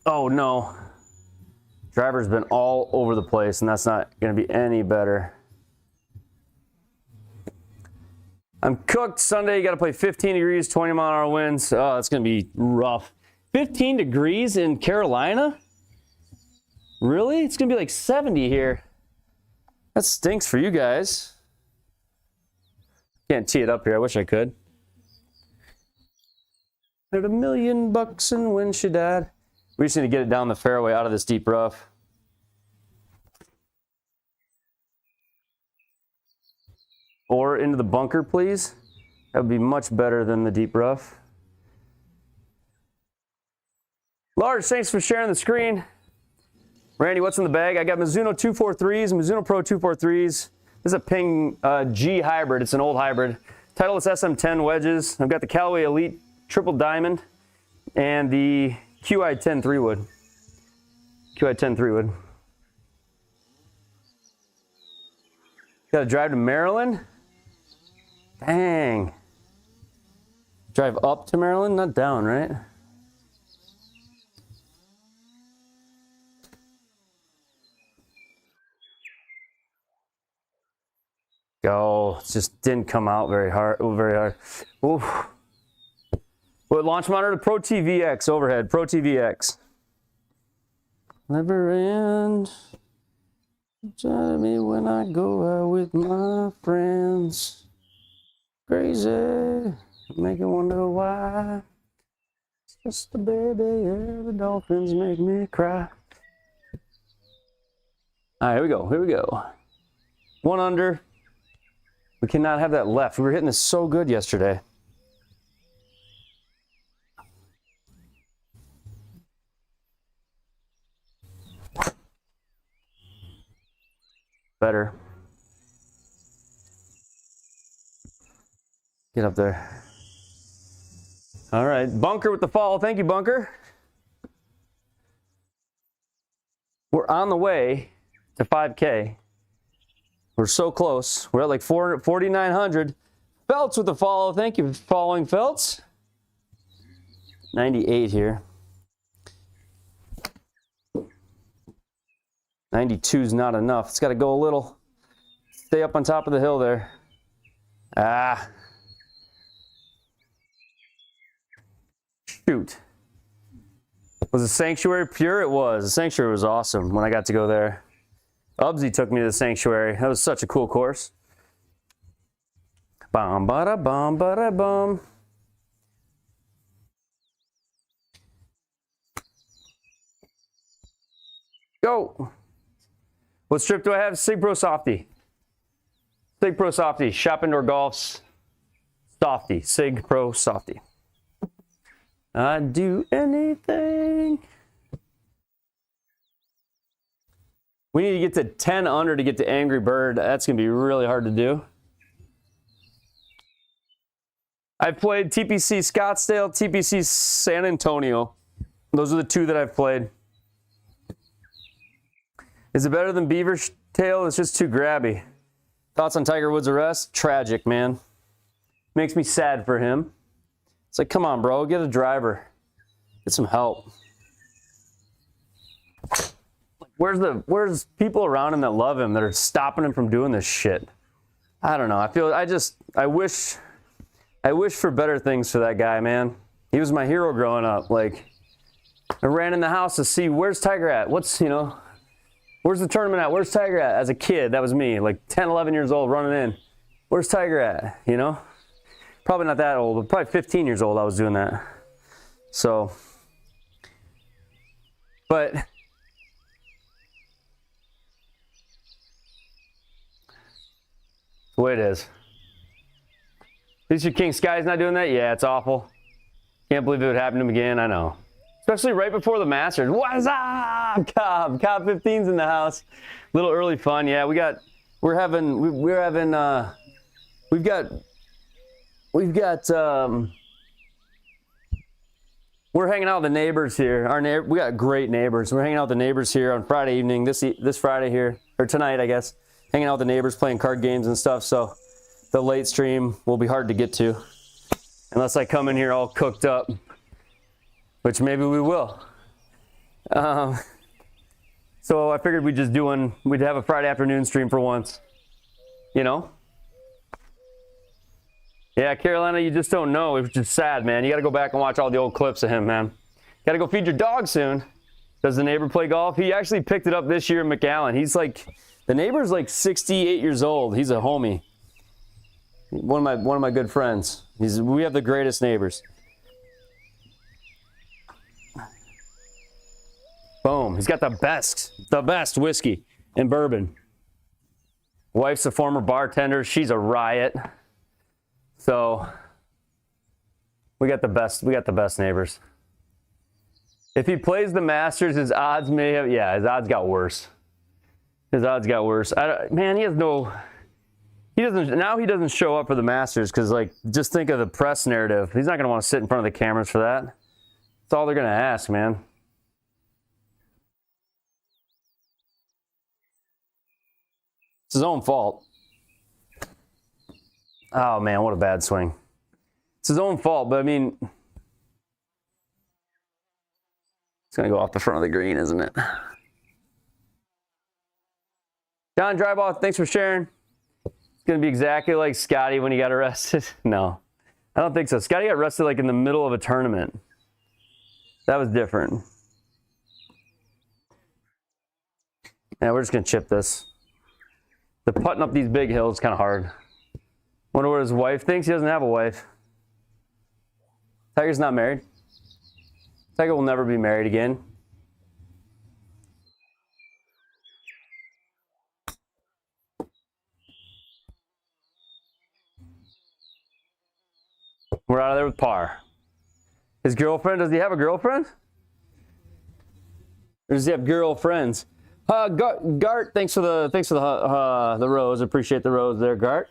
Oh no. Driver's been all over the place, and that's not going to be any better. I'm cooked. Sunday, you got to play 15 degrees, 20 mile an hour winds. Oh, it's going to be rough. 15 degrees in Carolina? Really? It's going to be like 70 here. That stinks for you guys. Can't tee it up here. I wish I could. Had $1 million and when she died. We just need to get it down the fairway out of this deep rough. Or into the bunker, please. That would be much better than the deep rough. Lars, thanks for sharing the screen. Randy, what's in the bag? I got Mizuno 243s, Mizuno Pro 243s. This is a Ping G hybrid. It's an old hybrid. Titleist SM10 wedges. I've got the Callaway Elite Triple Diamond and the QI10 3-wood. QI10 3-wood. Got to drive to Maryland? Dang. Drive up to Maryland? Not down, right? Go. It just didn't come out very hard. Oof. What launch monitor? Pro TVX overhead. Pro TVX. Never end. Tell me when I go out with my friends. Crazy. Make you wonder why. It's just a baby. Yeah, the dolphins make me cry. All right, here we go. Here we go. 1 under. We cannot have that left. We were hitting this so good yesterday. Better. Get up there. All right, Bunker with the follow. Thank you, Bunker. We're on the way to 5K. We're so close. We're at like 4,900. Feltz with the follow. Thank you for following, Feltz. 98 here. 92 is not enough. It's got to go a little. Stay up on top of the hill there. Ah. Shoot. Was the Sanctuary pure? It was. The Sanctuary was awesome when I got to go there. Ubsy took me to the Sanctuary. That was such a cool course. Bum ba da bum ba da bum. Go. What strip do I have? Sig Pro Softy. Sig Pro Softy. Shop Indoor Golf's Softy. Sig Pro Softy. I'd do anything. We need to get to 10 under to get to Angry Bird. That's going to be really hard to do. I've played TPC Scottsdale, TPC San Antonio. Those are the two that I've played. Is it better than Beaver Tail? It's just too grabby. Thoughts on Tiger Woods' arrest? Tragic, man. Makes me sad for him. It's like, come on, bro, get a driver. Get some help. Where's people around him that love him, that are stopping him from doing this shit? I don't know. I wish for better things for that guy, man. He was my hero growing up. Like, I ran in the house to see, where's Tiger at? Where's the tournament at? Where's Tiger at? As a kid, that was me, like 10, 11 years old, running in. Where's Tiger at? You know? Probably not that old, but probably 15 years old I was doing that. So, but the way it is. Lisa King Sky's not doing that? Yeah, it's awful. Can't believe it would happen to him again. I know. Especially right before the Masters. What's up, Cobb? Cobb 15's in the house. Little early fun. Yeah, we've got we're hanging out with the neighbors here. We got great neighbors. We're hanging out with the neighbors here on Friday evening, this Friday here, or tonight, I guess. Hanging out with the neighbors, playing card games and stuff. So the late stream will be hard to get to unless I come in here all cooked up, which maybe we will. So I figured we'd have a Friday afternoon stream for once, you know? Yeah, Carolina, you just don't know. It's just sad, man. You got to go back and watch all the old clips of him, man. Got to go feed your dog soon. Does the neighbor play golf? He actually picked it up this year in McAllen. The neighbor's like 68 years old. He's a homie. One of my good friends. We have the greatest neighbors. Boom. He's got the best whiskey and bourbon. Wife's a former bartender. She's a riot. So we got the best neighbors. If he plays the Masters, his odds got worse. He doesn't show up for the Masters because, like, just think of the press narrative. He's not going to want to sit in front of the cameras for that. That's all they're going to ask, man. It's his own fault. Oh, man, what a bad swing. It's his own fault, but I mean, it's going to go off the front of the green, isn't it? John Drybaugh, thanks for sharing. It's going to be exactly like Scotty when he got arrested. No, I don't think so. Scotty got arrested like in the middle of a tournament. That was different. Yeah, we're just going to chip this. The putting up these big hills is kind of hard. Wonder what his wife thinks. He doesn't have a wife. Tiger's not married. Tiger will never be married again. We're out of there with par. His girlfriend, does he have a girlfriend? Or does he have girlfriends? Gart, thanks for the rose. Appreciate the rose there, Gart.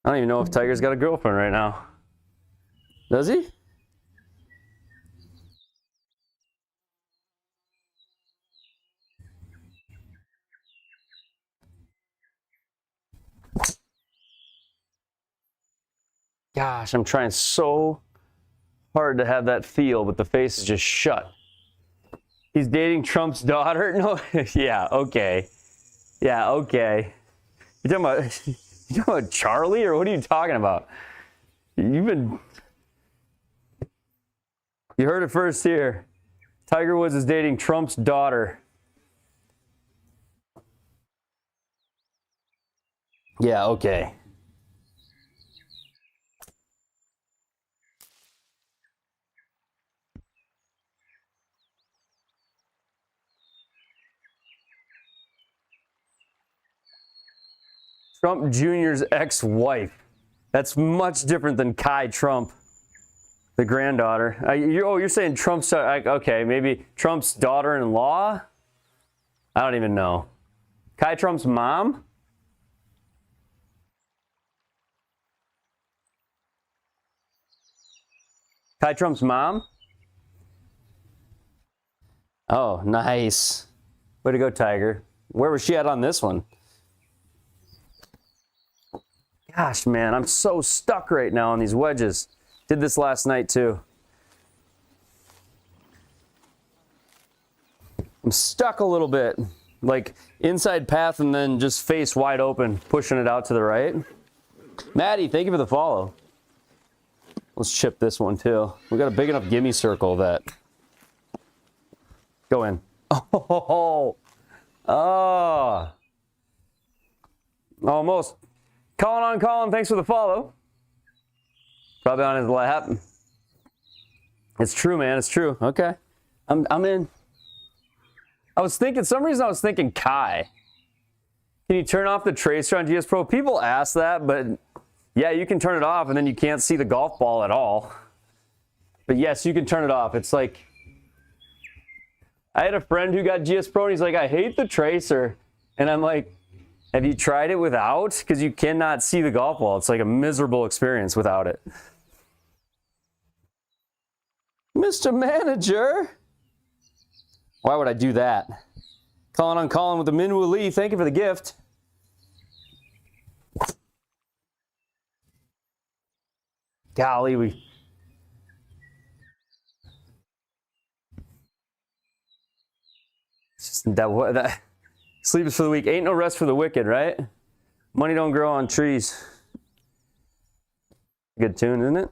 I don't even know if Tiger's got a girlfriend right now. Does he? Gosh, I'm trying so hard to have that feel, but the face is just shut. He's dating Trump's daughter? No, yeah, okay. Yeah, okay. You talking about Charlie, or what are you talking about? You heard it first here. Tiger Woods is dating Trump's daughter. Yeah, okay. Trump Jr.'s ex-wife. That's much different than Kai Trump, the granddaughter. You're saying Trump's, okay, maybe Trump's daughter-in-law? I don't even know. Kai Trump's mom? Kai Trump's mom? Oh, nice. Way to go, Tiger. Where was she at on this one? Gosh, man, I'm so stuck right now on these wedges. Did this last night, too. I'm stuck a little bit. Like inside path and then just face wide open, pushing it out to the right. Maddie, thank you for the follow. Let's chip this one, too. We got a big enough gimme circle that... Go in. Oh, almost. Colin, thanks for the follow. Probably on his lap. It's true, man. It's true. Okay. I'm in. I was thinking Kai. Can you turn off the tracer on GS Pro? People ask that, but yeah, you can turn it off and then you can't see the golf ball at all. But yes, you can turn it off. It's like, I had a friend who got GS Pro and he's like, I hate the tracer. And I'm like, have you tried it without? Because you cannot see the golf ball. It's like a miserable experience without it. Mr. Manager. Why would I do that? Colin with the Minwoo Lee. Thank you for the gift. Golly, that sleep is for the weak. Ain't no rest for the wicked, right? Money don't grow on trees. Good tune, isn't it?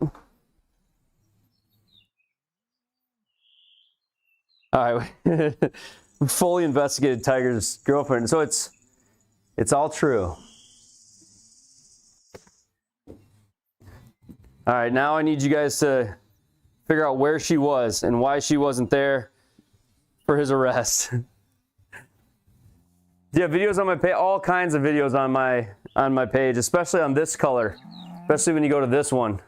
All right. Fully investigated Tiger's girlfriend. So it's all true. All right, now I need you guys to figure out where she was and why she wasn't there for his arrest. Do you have videos on my page? All kinds of videos on my page, especially on this color. Especially when you go to this one.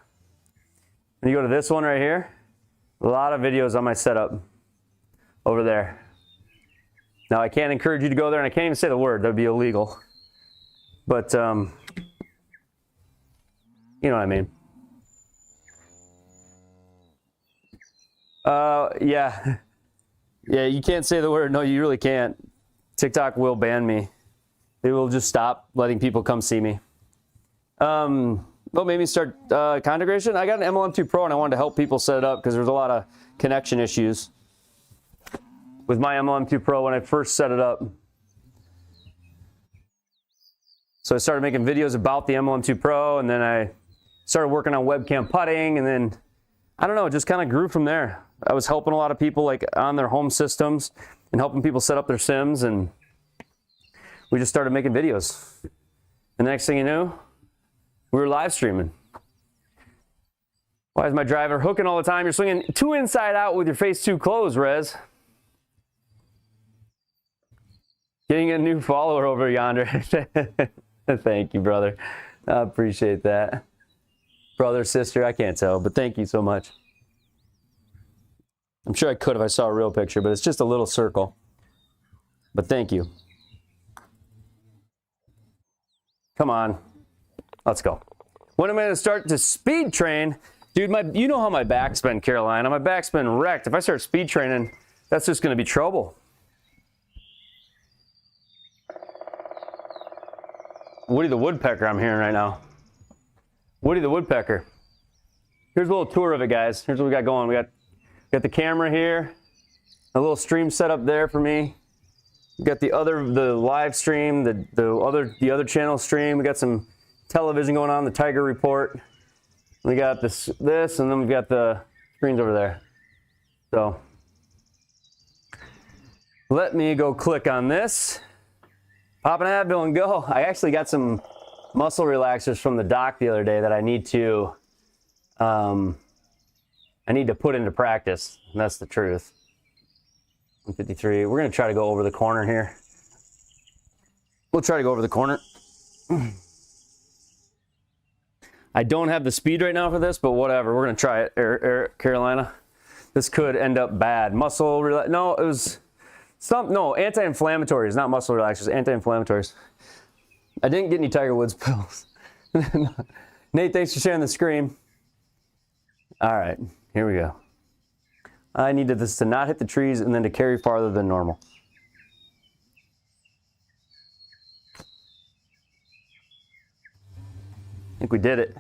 When you go to this one right here, a lot of videos on my setup over there. Now, I can't encourage you to go there, and I can't even say the word. That would be illegal. But, you know what I mean. Yeah. Yeah, you can't say the word. No, you really can't. TikTok will ban me. They will just stop letting people come see me. What made me start content creation? I got an MLM2 Pro, and I wanted to help people set it up because there's a lot of connection issues with my MLM2 Pro when I first set it up. So I started making videos about the MLM2 Pro, and then I started working on webcam putting, and then, I don't know, it just kind of grew from there. I was helping a lot of people like on their home systems and helping people set up their Sims, and we just started making videos. And the next thing you knew, we were live streaming. Why is my driver hooking all the time? You're swinging too inside out with your face too closed, Rez. Getting a new follower over yonder. Thank you, brother. I appreciate that. Brother, sister, I can't tell, but thank you so much. I'm sure I could if I saw a real picture, but it's just a little circle. But thank you. Come on. Let's go. When am I going to start to speed train? Dude, you know how my back's been, Carolina. My back's been wrecked. If I start speed training, that's just going to be trouble. Woody the Woodpecker I'm hearing right now. Woody the Woodpecker. Here's a little tour of it, guys. Here's what we got going. We got the camera here, a little stream set up there for me. We got the live stream, the other channel stream. We got some television going on, the Tiger Report. We got this, and then we've got the screens over there. So let me go click on this, pop an Advil and go. I actually got some muscle relaxers from the doc the other day that I need to put into practice, and that's the truth. 153. We're gonna try to go over the corner here. We'll try to go over the corner. I don't have the speed right now for this, but whatever. We're gonna try it, Carolina. This could end up bad. No, it was anti-inflammatories, not muscle relaxers, anti-inflammatories. I didn't get any Tiger Woods pills. Nate, thanks for sharing the screen. All right, here we go. I needed this to not hit the trees and then to carry farther than normal. I think we did it.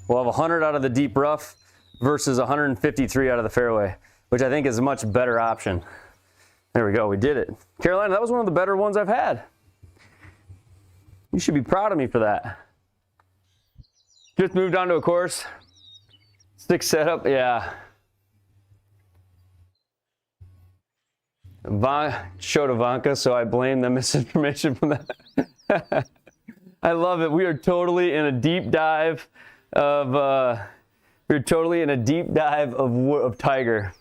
We'll have 100 out of the deep rough versus 153 out of the fairway, which I think is a much better option. There we go, we did it. Carolina, that was one of the better ones I've had. You should be proud of me for that. Just moved on to a course. Stick setup, yeah. Showed Ivanka, so I blame the misinformation from that. I love it. We are totally in a deep dive of Tiger.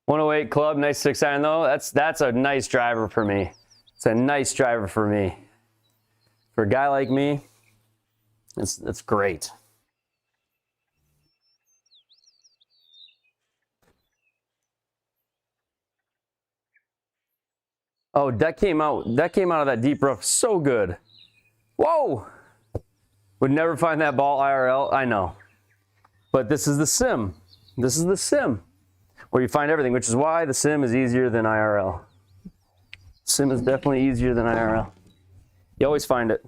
.108 club, nice 6-iron though. That's a nice driver for me. It's a nice driver for me. For a guy like me, it's great. Oh, that came out of that deep rough so good. Whoa! Would never find that ball IRL, I know. But this is the sim. This is the sim, where you find everything, which is why the sim is easier than IRL. Sim is definitely easier than IRL. You always find it.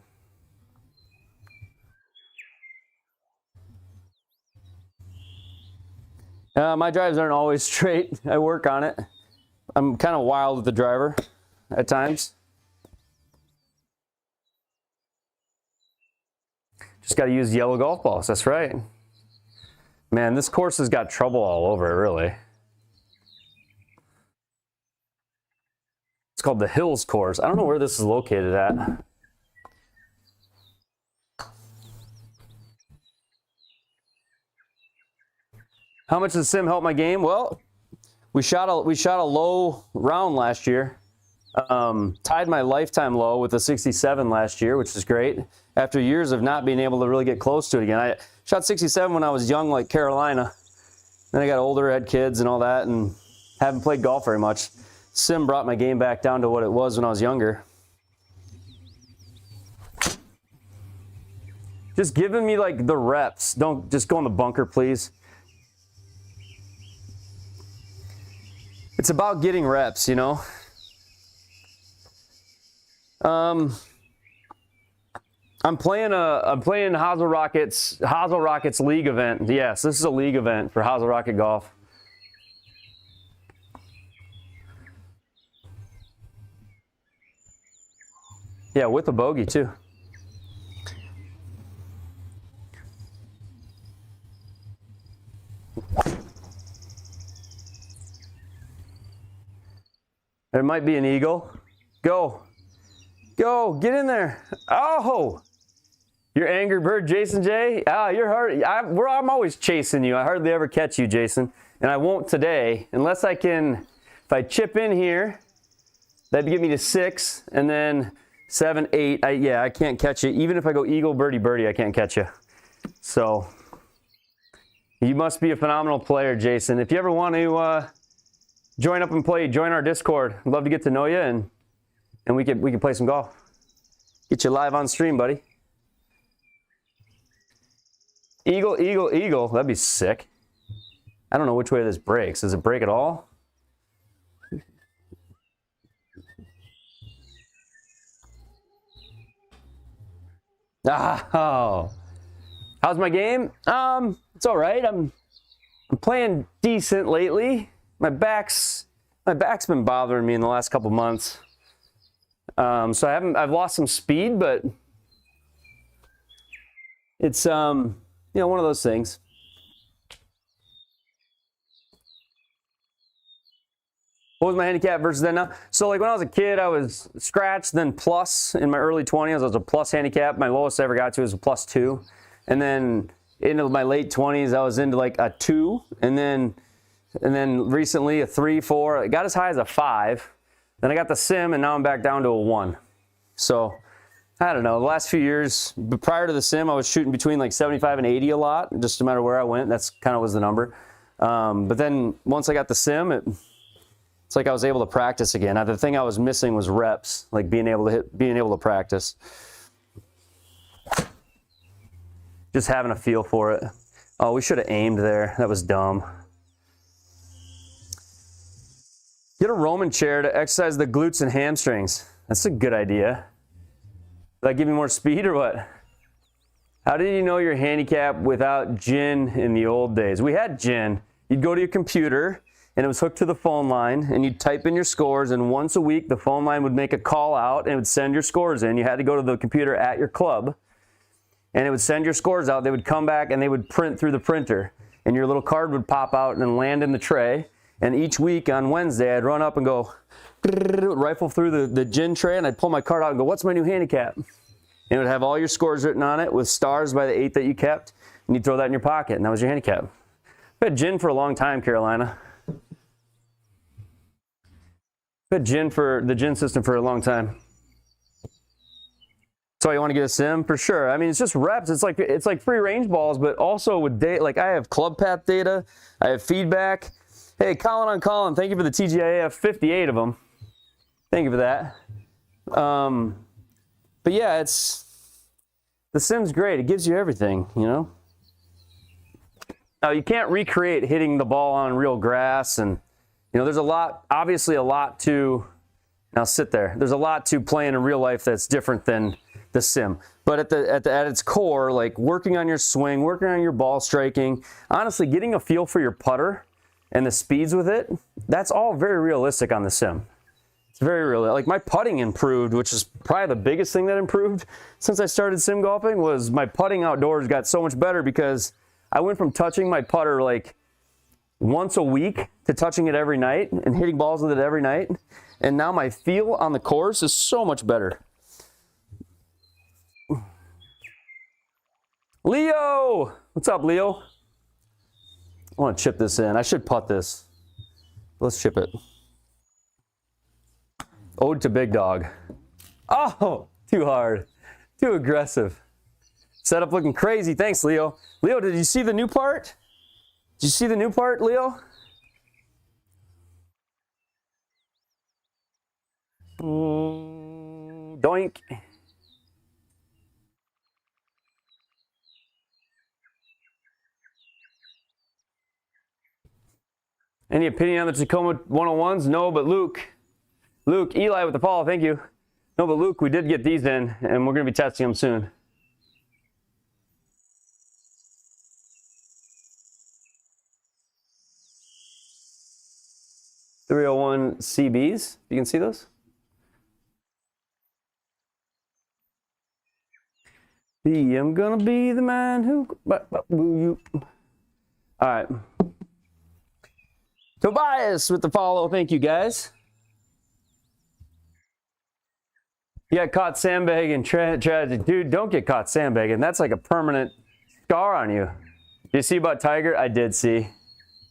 My drives aren't always straight. I work on it. I'm kind of wild with the driver at times. Just got to use yellow golf balls. That's right. Man, this course has got trouble all over it, really. It's called the Hills course. I don't know where this is located at. How much does the sim help my game? Well, we shot a low round last year. Tied my lifetime low with a 67 last year, which is great. After years of not being able to really get close to it again. I shot 67 when I was young, like Carolina. Then I got older, had kids and all that, and haven't played golf very much. Sim brought my game back down to what it was when I was younger. Just giving me like the reps. Don't just go in the bunker, please. It's about getting reps, you know. I'm playing Hazel Rockets league event. Yes, this is a league event for Hazel Rocket Golf. Yeah, with a bogey too. There might be an eagle. Go. Go, get in there. Oh, you're Angry Bird, Jason J. Ah, you're hard. I'm always chasing you. I hardly ever catch you, Jason. And I won't today, unless I can, if I chip in here, that'd get me to 6, and then 7, 8. I can't catch you. Even if I go eagle, birdie, birdie, I can't catch you. So, you must be a phenomenal player, Jason. If you ever want to join up and play, join our Discord. I'd love to get to know you, and we can play some golf. Get you live on stream, buddy. Eagle, eagle, eagle. That'd be sick. I don't know which way this breaks. Does it break at all? Oh. How's my game? It's all right. I'm playing decent lately. My back's been bothering me in the last couple months. So I've lost some speed, but it's one of those things. What was my handicap versus then now? So like when I was a kid, I was scratch, then plus. In my early 20s, I was a plus handicap. My lowest I ever got to was a +2. And then into my late 20s, I was into like a 2. And then recently a 3, 4. I got as high as a 5. Then I got the sim, and now I'm back down to a 1. So I don't know. The last few years, prior to the sim, I was shooting between like 75 and 80 a lot, just no matter where I went. That's kind of was the number. But then once I got the sim, it's like I was able to practice again. The thing I was missing was reps, like being able to practice. Just having a feel for it. Oh, we should have aimed there. That was dumb. Get a Roman chair to exercise the glutes and hamstrings. That's a good idea. Did that give me more speed or what? How did you know your handicap without gin in the old days? We had gin. You'd go to your computer, and it was hooked to the phone line, and you'd type in your scores, and once a week the phone line would make a call out and it would send your scores in. You had to go to the computer at your club, and it would send your scores out. They would come back and they would print through the printer, and your little card would pop out and land in the tray. And each week on Wednesday, I'd run up and go, rifle through the gin tray, and I'd pull my card out and go, what's my new handicap? And it would have all your scores written on it with stars by the 8 that you kept, and you'd throw that in your pocket, and that was your handicap. I've had gin for a long time, Carolina. I've had gin for the gin system for a long time. So you want to get a sim? For sure. I mean, it's just reps. It's like free range balls, but also with data. Like I have club path data. I have feedback. Hey, Colin on Colin, thank you for the TGIF, 58 of them. Thank you for that. But yeah, the sim's great. It gives you everything, you know? Now, you can't recreate hitting the ball on real grass, and, you know, there's obviously a lot to, now sit there. There's a lot to playing in real life that's different than the sim. But at its core, like working on your swing, working on your ball striking, honestly, getting a feel for your putter and the speeds with it, that's all very realistic on the sim. It's very real. Like my putting improved, which is probably the biggest thing that improved since I started sim golfing, was my putting outdoors got so much better because I went from touching my putter like once a week to touching it every night and hitting balls with it every night. And now my feel on the course is so much better. Leo! What's up, Leo? I want to chip this in. I should putt this. Let's chip it. Ode to Big Dog. Oh, too hard. Too aggressive. Setup looking crazy. Thanks, Leo. Leo, did you see the new part? Did you see the new part, Leo? Doink. Any opinion on the Tacoma 101s? No, but Luke, Eli with the follow, thank you. No, but Luke, we did get these in, and we're going to be testing them soon. .301 CBs, you can see those? I'm gonna be the man who... All right. Tobias with the follow. Thank you, guys. You got caught sandbagging. Tragic. Dude, don't get caught sandbagging. That's like a permanent scar on you. Did you see about Tiger? I did see.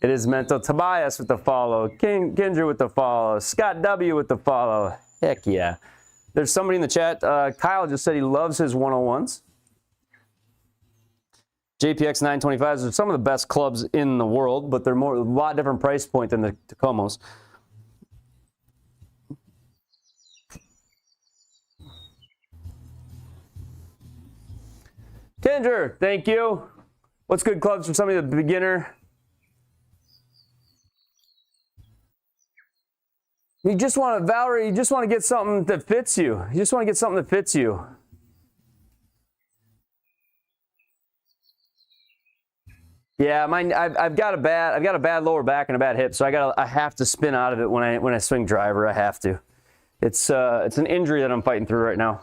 It is mental. Tobias with the follow. Kendra with the follow. Scott W with the follow. Heck yeah. There's somebody in the chat. Kyle just said he loves his 101s. JPX 925s are some of the best clubs in the world, but they're a lot different price point than the Tacomos. Kendra, thank you. What's good clubs for somebody that's a beginner? You just want to, Valerie, you just want to get something that fits you. You just want to get something that fits you. Yeah, I've got a bad lower back and a bad hip, so I have to spin out of it when I swing driver. I have to. It's an injury that I'm fighting through right now.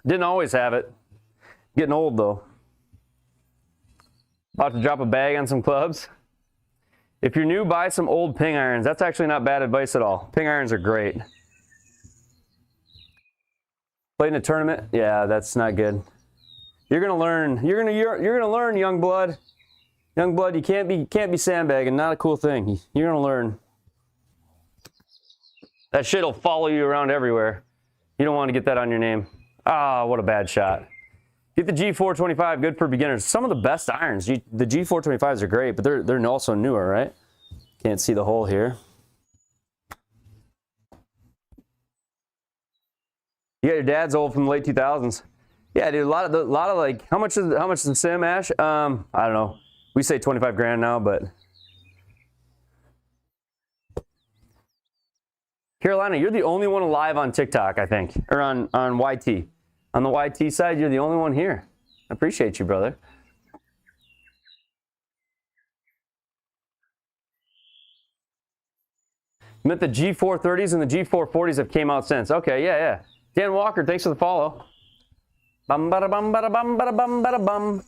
Didn't always have it. Getting old though. About to drop a bag on some clubs. If you're new, buy some old ping irons. That's actually not bad advice at all. Ping irons are great. Played in a tournament? Yeah, that's not good. You're gonna learn. You're gonna learn, young blood. Young blood, you can't be sandbagging. Not a cool thing. You're gonna learn. That shit'll follow you around everywhere. You don't want to get that on your name. Ah, what a bad shot. Get the G425, good for beginners. Some of the best irons. The G425s are great, but they're also newer, right? Can't see the hole here. You got your dad's old from the late 2000s. Yeah, dude. A lot of like, how much is the sim, Ash? I don't know. We say 25 grand now, but Carolina, you're the only one alive on TikTok, I think, or on YT. On the YT side, you're the only one here. I appreciate you, brother. You meant the G430s and the G440s have came out since. Okay, yeah. Dan Walker, thanks for the follow. Bum bada bum bada bum bada bum bada bum.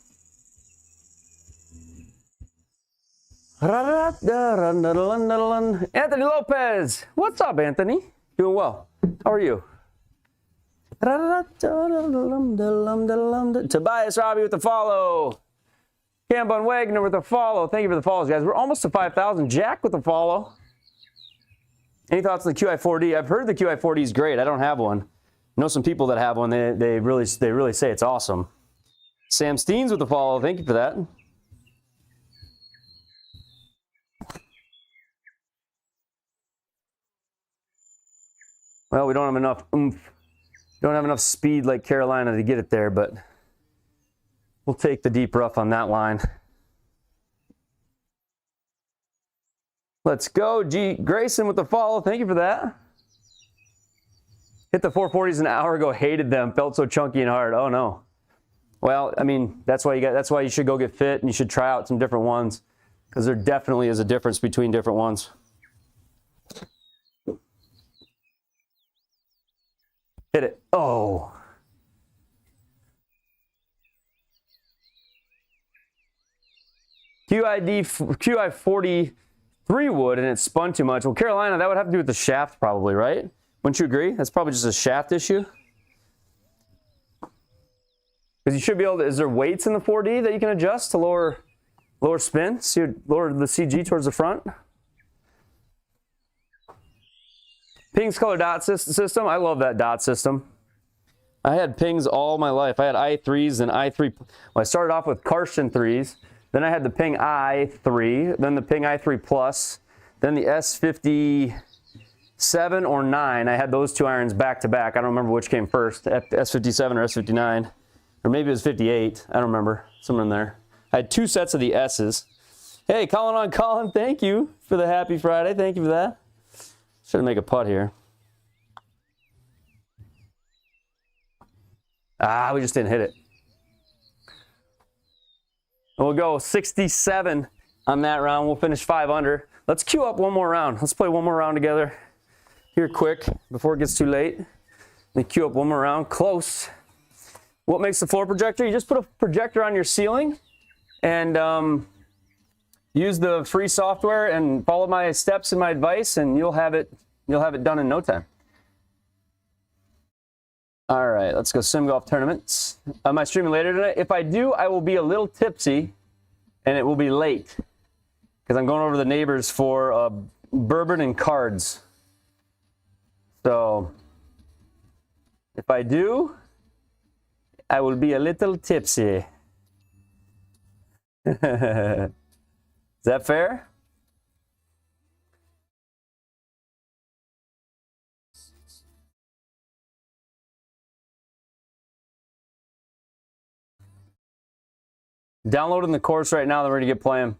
Anthony Lopez. What's up, Anthony? Doing well. How are you? Tobias Robbie with the follow. Cambon Wagner with the follow. Thank you for the follows, guys. We're almost to 5,000. Jack with the follow. Any thoughts on the QI4D? I've heard the QI4D is great. I don't have one. I know some people that have one. They really say it's awesome. Sam Steens with the follow. Thank you for that. Well, we don't have enough oomph. Don't have enough speed like Carolina to get it there, but we'll take the deep rough on that line. Let's go. G. Grayson with the follow. Thank you for that. Hit the 440s an hour ago. Hated them. Felt so chunky and hard. Oh no. Well, I mean, that's why you should go get fit and you should try out some different ones, because there definitely is a difference between different ones. Hit it. Oh. QI43 wood and it spun too much. Well, Carolina, that would have to do with the shaft probably, right? Wouldn't you agree? That's probably just a shaft issue. Because you should be able to, is there weights in the 4D that you can adjust to lower spin? So you lower the CG towards the front? Ping's color dot system. I love that dot system. I had pings all my life. I had i3s and i3. Well, I started off with Karsten 3s. Then I had the ping i3. Then the ping i3 plus. Then the S57 or 9. I had those two irons back to back. I don't remember which came first, S57 or S59. Or maybe it was 58. I don't remember. Somewhere in there. I had two sets of the S's. Hey, Colin on Colin. Thank you for the happy Friday. Thank you for that. Should make a putt here. Ah, we just didn't hit it. And we'll go 67 on that round. We'll finish 5 under. Let's queue up one more round. Let's play one more round together here quick before it gets too late. Let me queue up one more round. Close. What makes the floor projector? You just put a projector on your ceiling and use the free software and follow my steps and my advice, and you'll have it done in no time. All right, let's go sim golf tournaments. Am I streaming later tonight? If I do, I will be a little tipsy, and it will be late because I'm going over to the neighbors for bourbon and cards. So if I do, I will be a little tipsy. Is that fair? Downloading the course right now, then we're going to get playing.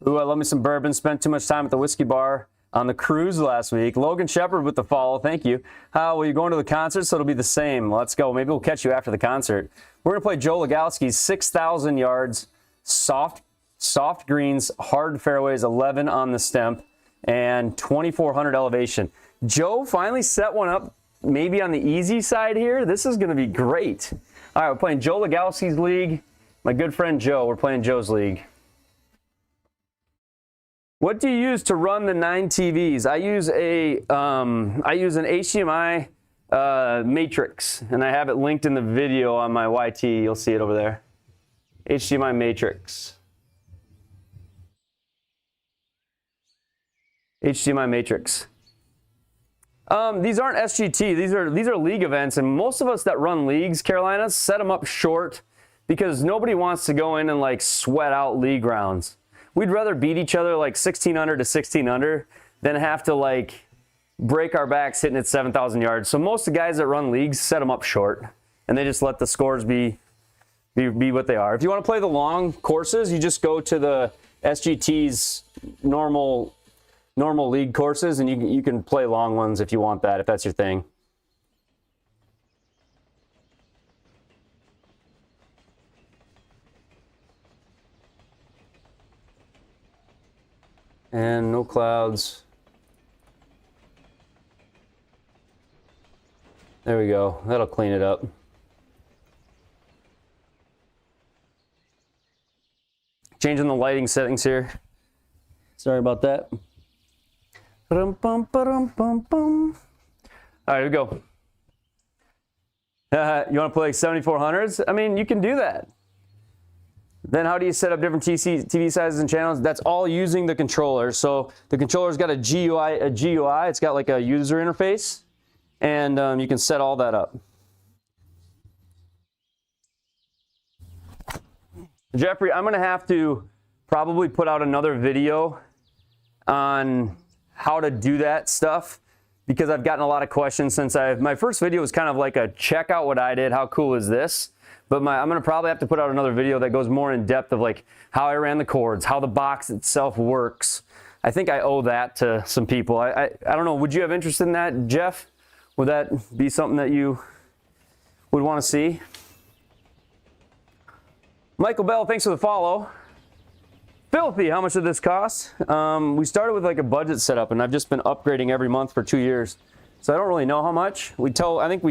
Ooh, I love me some bourbon. Spent too much time at the whiskey bar on the cruise last week. Logan Shepard with the follow. Thank you. How will you going to the concert? So it'll be the same. Let's go. Maybe we'll catch you after the concert. We're going to play Joe Legowski's 6,000 yards soft greens, hard fairways, 11 on the stemp, and 2,400 elevation. Joe finally set one up maybe on the easy side here. This is going to be great. All right, we're playing Joe Legowski's league. My good friend Joe, we're playing Joe's league. What do you use to run the 9 TVs? I use an HDMI matrix, and I have it linked in the video on my YT. You'll see it over there. HDMI matrix. HDMI matrix. These aren't SGT. These are league events, and most of us that run leagues, Carolina, set them up short because nobody wants to go in and like sweat out league rounds. We'd rather beat each other like 16 under to 16 under than have to like break our backs hitting at 7,000 yards. So most of the guys that run leagues set them up short, and they just let the scores be what they are. If you want to play the long courses, you just go to the SGT's normal league courses, and you can play long ones if you want that, if that's your thing. And no clouds. There we go. That'll clean it up. Changing the lighting settings here. Sorry about that. All right, here we go. You want to play 7400s? I mean, you can do that. Then how do you set up different TV sizes and channels? That's all using the controller. So the controller's got a GUI. It's got like a user interface, and you can set all that up. Jeffrey, I'm going to have to probably put out another video on how to do that stuff, because I've gotten a lot of questions since my first video was kind of like a check out what I did, how cool is this? But I'm going to probably have to put out another video that goes more in depth of like how I ran the chords, how the box itself works. I think I owe that to some people. I don't know, would you have interest in that, Jeff? Would that be something that you would want to see? Michael Bell, thanks for the follow. Filthy, how much did this cost? We started with like a budget setup, and I've just been upgrading every month for 2 years. So I don't really know how much. I think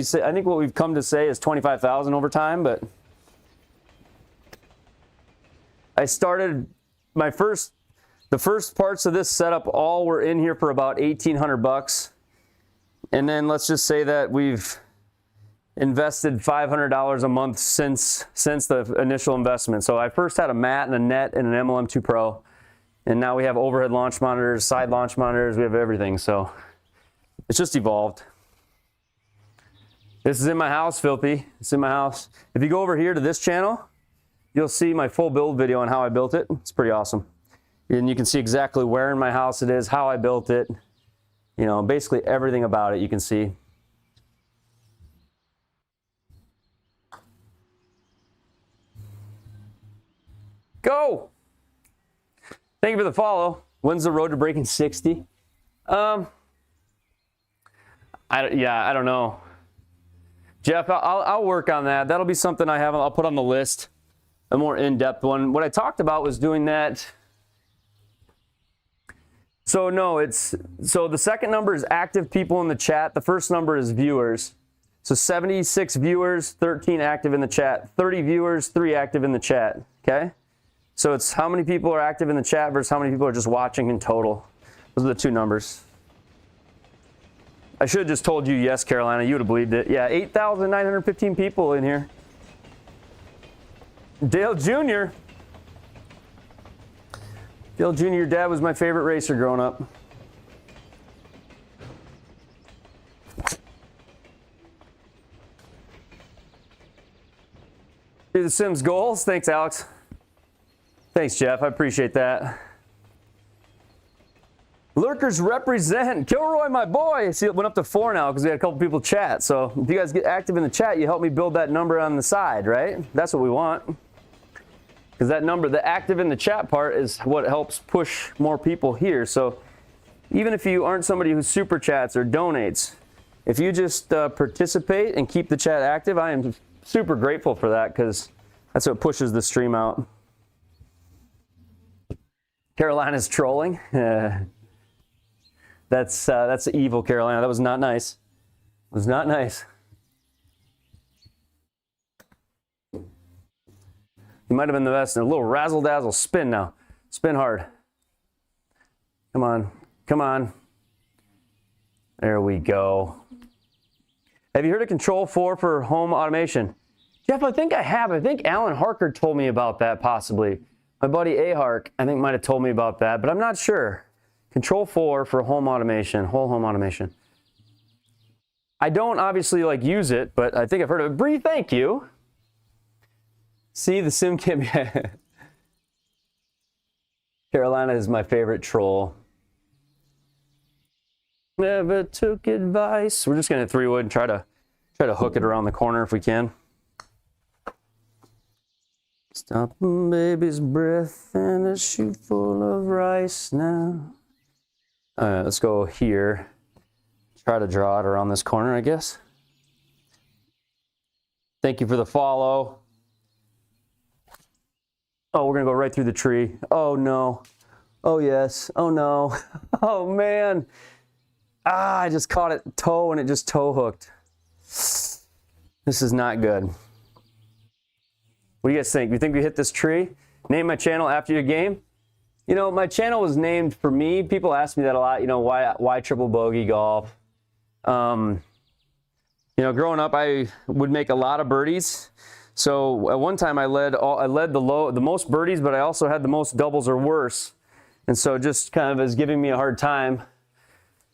what we've come to say is 25,000 over time, but I started the first parts of this setup all were in here for about 1,800 bucks. And then let's just say that we've invested $500 a month since the initial investment. So I first had a mat and a net and an MLM2 Pro, and now we have overhead launch monitors, side launch monitors, we have everything. So it's just evolved. This is in my house, Filthy. It's in my house. If you go over here to this channel, you'll see my full build video on how I built it. It's pretty awesome. And you can see exactly where in my house it is, how I built it. You know, basically everything about it you can see. Go! Thank you for the follow. When's the road to breaking 60? I don't know. Jeff, I'll work on that. That'll be something I'll put on the list, a more in-depth one. What I talked about was doing that. So the second number is active people in the chat. The first number is viewers. So 76 viewers, 13 active in the chat. 30 viewers, 3 active in the chat. Okay? So it's how many people are active in the chat versus how many people are just watching in total. Those are the two numbers. I should have just told you yes, Carolina. You would have believed it. Yeah, 8,915 people in here. Dale Jr. Dale Jr., your dad was my favorite racer growing up. Do the Sims goals. Thanks, Alex. Thanks, Jeff. I appreciate that. Lurkers represent. Kilroy, my boy. See, it went up to 4 now because we had a couple people chat. So if you guys get active in the chat, you help me build that number on the side, right? That's what we want. Because that number, the active in the chat part, is what helps push more people here. So even if you aren't somebody who super chats or donates, if you just participate and keep the chat active, I am super grateful for that, because that's what pushes the stream out. Carolina's trolling. That's evil, Carolina. That was not nice. It was not nice. You might have been the best. A little razzle-dazzle. Spin now. Spin hard. Come on. Come on. There we go. Have you heard of Control 4 for home automation? Jeff, I think I have. I think Alan Harker told me about that possibly. My buddy A-Hark, I think, might have told me about that, but I'm not sure. Control 4 for home automation, whole home automation. I don't obviously like use it, but I think I've heard of it. Bree, thank you. See, the sim can be... Carolina is my favorite troll. Never took advice. We're just gonna 3-wood and try to hook it around the corner if we can. Stop baby's breath and a shoe full of rice now. All right, let's go here. Try to draw it around this corner, I guess. Thank you for the follow. Oh, we're gonna go right through the tree. Oh no. Oh yes. Oh no. Oh man. Ah, I just caught it toe and it just toe hooked. This is not good. What do you guys think? You think we hit this tree? Name my channel after your game? You know, my channel was named for me. People ask me that a lot. You know, why Triple Bogey Golf? You know, growing up, I would make a lot of birdies. So at one time, I led the most birdies, but I also had the most doubles or worse. And so just kind of is giving me a hard time.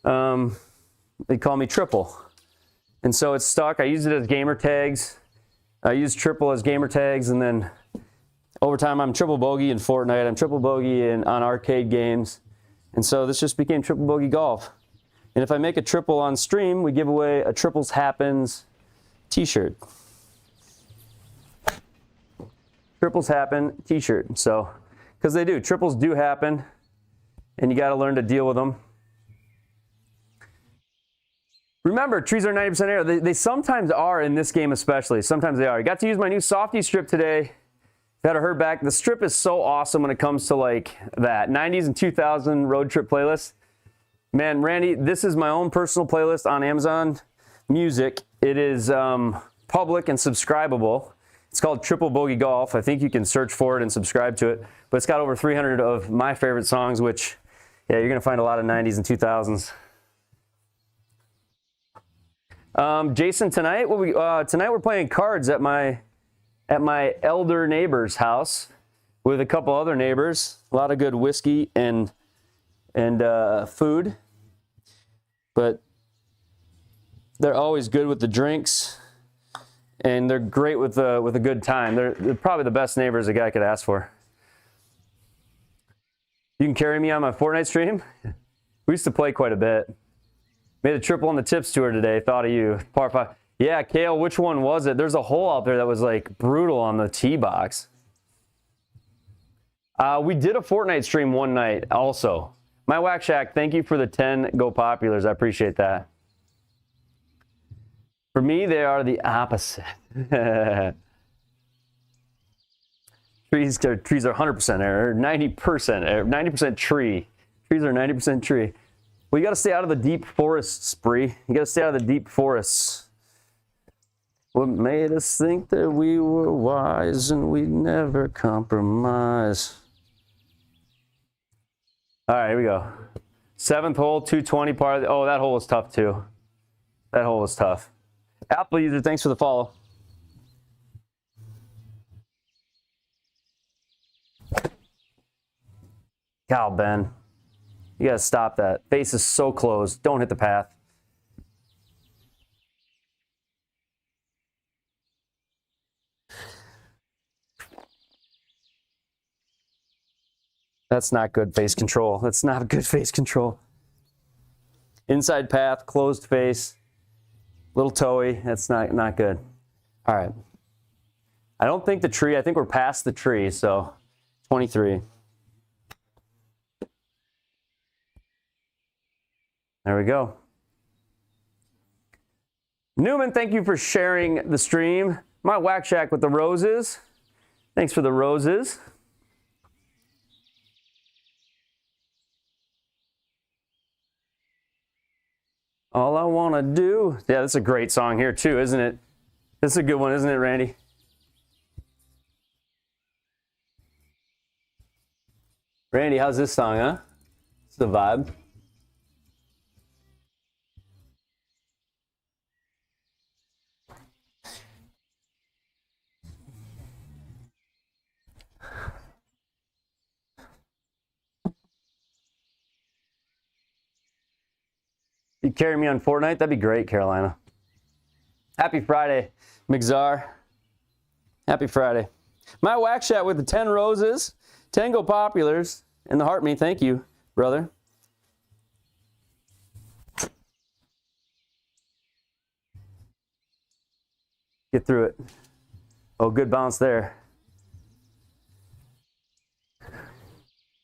They call me Triple. And so it's stuck. I use it as gamer tags. I use Triple as gamer tags, and then over time I'm Triple Bogey in Fortnite. I'm Triple Bogey on arcade games. And so this just became Triple Bogey Golf. And if I make a triple on stream, we give away a Triples Happens t-shirt. Triples happen t-shirt. So, because they do. Triples do happen, and you got to learn to deal with them. Remember, trees are 90% air. They sometimes are in this game especially. Sometimes they are. I got to use my new softy strip today. Got to herd back. The strip is so awesome when it comes to like that 90s and 2000 road trip playlist. Man, Randy, this is my own personal playlist on Amazon Music. It is public and subscribable. It's called Triple Bogey Golf. I think you can search for it and subscribe to it. But it's got over 300 of my favorite songs, which, yeah, you're going to find a lot of 90s and 2000s. Jason, tonight we're playing cards at my elder neighbor's house with a couple other neighbors. A lot of good whiskey and food, but they're always good with the drinks, and they're great with a good time. They're probably the best neighbors a guy could ask for. You can carry me on my Fortnite stream. We used to play quite a bit. Made a triple on the tips tour today. Thought of you. Par 5. Yeah, Kale, which one was it? There's a hole out there that was like brutal on the tee box. We did a Fortnite stream one night also. My Whack Shack, thank you for the 10 Go Populars. I appreciate that. For me, they are the opposite. Trees are 100% air, 90% air, 90% tree. Trees are 90% tree. Well, you got to stay out of the deep forests, Bree. You got to stay out of the deep forests. What made us think that we were wise and we'd never compromise? All right, here we go. 7th hole, 220 par. Oh, that hole was tough too. That hole was tough. Apple user, thanks for the follow. God, Ben. You gotta stop that. Face is so closed. Don't hit the path. That's not good face control. That's not good face control. Inside path, closed face, little toey. That's not good. All right. I don't think the tree, I think we're past the tree, so 23. There we go. Newman, thank you for sharing the stream. My Whack Shack with the roses. Thanks for the roses. All I want to do. Yeah, that's a great song here too, isn't it? This is a good one, isn't it, Randy? Randy, how's this song, huh? It's the vibe. You carry me on Fortnite? That'd be great, Carolina. Happy Friday, McZar. Happy Friday. My wax chat with the 10 roses, Tango Populars, and the heart me. Thank you, brother. Get through it. Oh, good bounce there.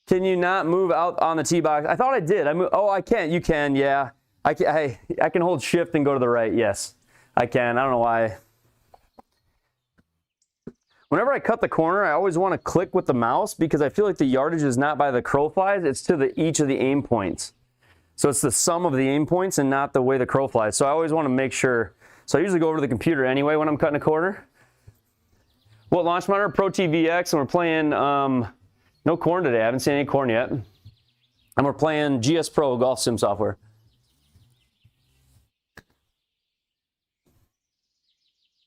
Can you not move out on the tee box? I thought I did. Oh, I can't. You can, yeah. I can hold shift and go to the right. Yes, I can. I don't know why. Whenever I cut the corner, I always want to click with the mouse because I feel like the yardage is not by the crow flies. It's to each of the aim points. So it's the sum of the aim points and not the way the crow flies. So I always want to make sure. So I usually go over to the computer anyway when I'm cutting a corner. What launch monitor? Pro TVX, and we're playing no corn today. I haven't seen any corn yet. And we're playing GS Pro golf sim software.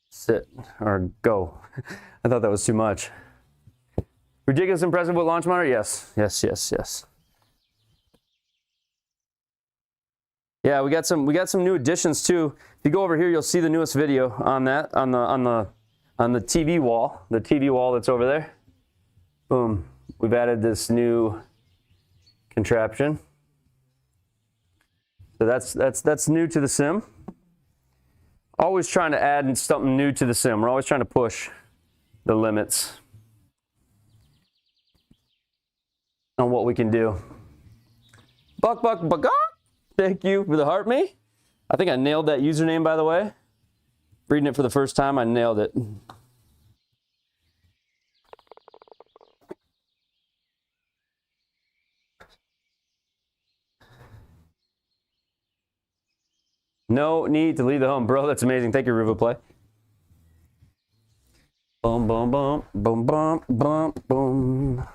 Sit or go. I thought that was too much. Ridiculous impressive with launch monitor? Yes. Yes, yes, yes. Yeah, we got some new additions too. If you go over here, you'll see the newest video on that on the TV wall, the TV wall that's over there. Boom. We've added this new contraption. So that's new to the sim. Always trying to add something new to the sim. We're always trying to push the limits on what we can do. Buck. Thank you for the heart me. I think I nailed that username, by the way. Reading it for the first time, I nailed it. No need to leave the home, bro. That's amazing. Thank you, Riva Play. Boom, boom, boom, boom, boom, boom, boom.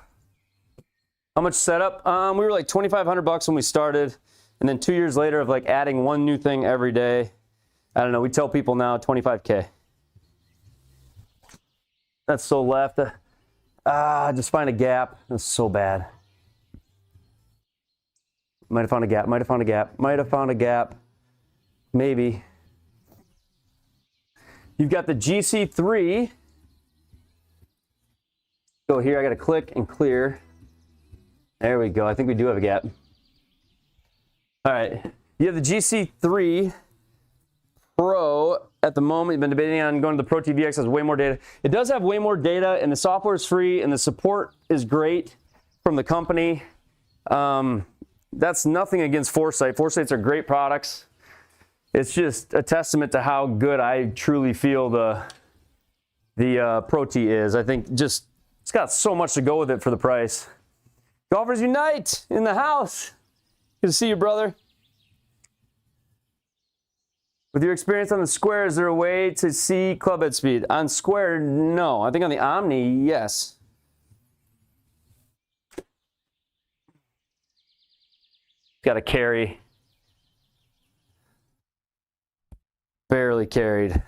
How much setup? We were like $2,500 when we started, and then 2 years later of like adding one new thing every day. I don't know. We tell people now 25K. That's so left. Just find a gap. That's so bad. Might have found a gap. Might have found a gap. Might have found a gap. Maybe. You've got the GC3. Go here. I got to click and clear. There we go. I think we do have a gap. All right. You have the GC3 Pro at the moment. You've been debating on going to the Pro TVX. Has way more data. It does have way more data, and the software is free, and the support is great from the company. That's nothing against Foresight. Foresights are great products. It's just a testament to how good I truly feel the Pro T is. I think just it's got so much to go with it for the price. Golfers unite in the house. Good to see you, brother. With your experience on the square, is there a way to see club head speed? On square, no. I think on the Omni, yes. Got to carry. Barely carried.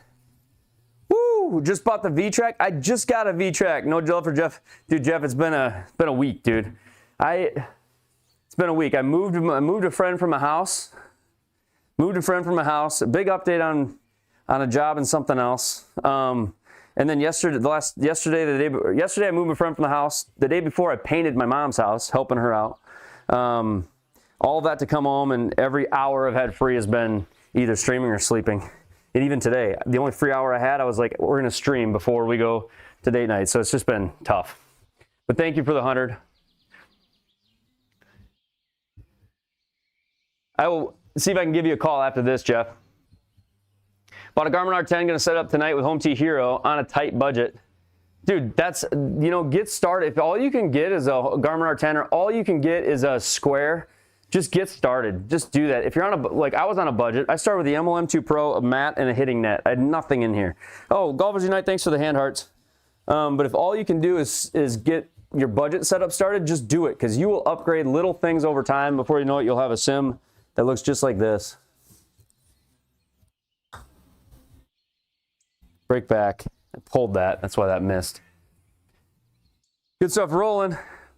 Woo! Just bought the V-Track. I just got a V-Track. No gel for Jeff. Dude, Jeff, it's been a week, dude. It's been a week. I moved a friend from a house. A big update on a job and something else. And then yesterday I moved a friend from the house. The day before I painted my mom's house, helping her out. All of that to come home, and every hour I've had free has been either streaming or sleeping. And even today, the only free hour I had, I was like, we're going to stream before we go to date night. So it's just been tough. But thank you for the 100. I will see if I can give you a call after this, Jeff. Bought a Garmin R10, going to set up tonight with Home T Hero on a tight budget. Dude, that's, get started. If all you can get is a Garmin R10 or all you can get is a Square Just get started. Just do that. If you're on a, like I was on a budget, I started with the MLM2 Pro, a mat, and a hitting net. I had nothing in here. Oh, Golfers Unite, thanks for the hand hearts. But if all you can do is get your budget setup started, just do it, because you will upgrade little things over time. Before you know it, you'll have a sim that looks just like this. Break back. I pulled that. That's why that missed. Good stuff rolling.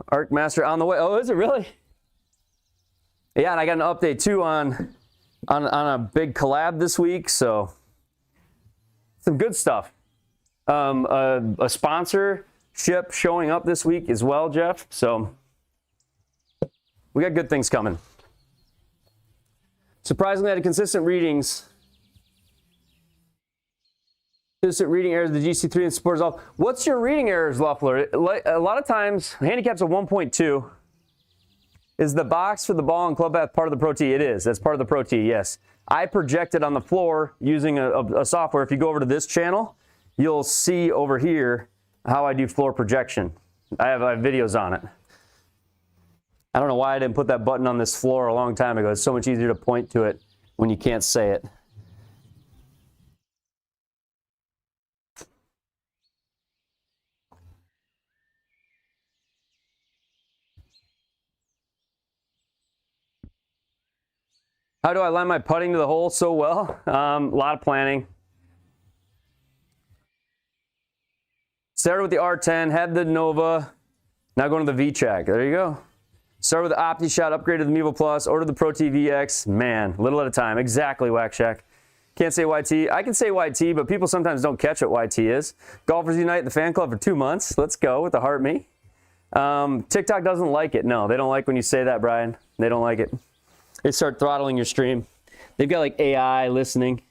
Arc Master on the way. Oh, is it really? Yeah, and I got an update too on a big collab this week, so some good stuff. A sponsorship showing up this week as well, Jeff. So we got good things coming. Surprisingly, I had consistent readings. Consistent reading errors, the GC3 and supporters off. What's your reading errors, Luffler? A lot of times, handicap's a 1.2. Is the box for the ball and club path part of the Pro Tee? It is. That's part of the Pro Tee, yes. I projected on the floor using a software. If you go over to this channel, you'll see over here how I do floor projection. I have videos on it. I don't know why I didn't put that button on this floor a long time ago. It's so much easier to point to it when you can't say it. How do I line my putting to the hole so well? A lot of planning. Started with the R10, had the Nova, now going to the VCheck. There you go. Started with the OptiShot, upgraded to the Mevo Plus, ordered the Pro Tee VX. Man, little at a time. Exactly, Whack Shack. Can't say YT. I can say YT, but people sometimes don't catch what YT is. Golfers Unite, the fan club for 2 months. Let's go with the heart me. TikTok doesn't like it. No, they don't like when you say that, Brian. They don't like it. They start throttling your stream. They've got like AI listening.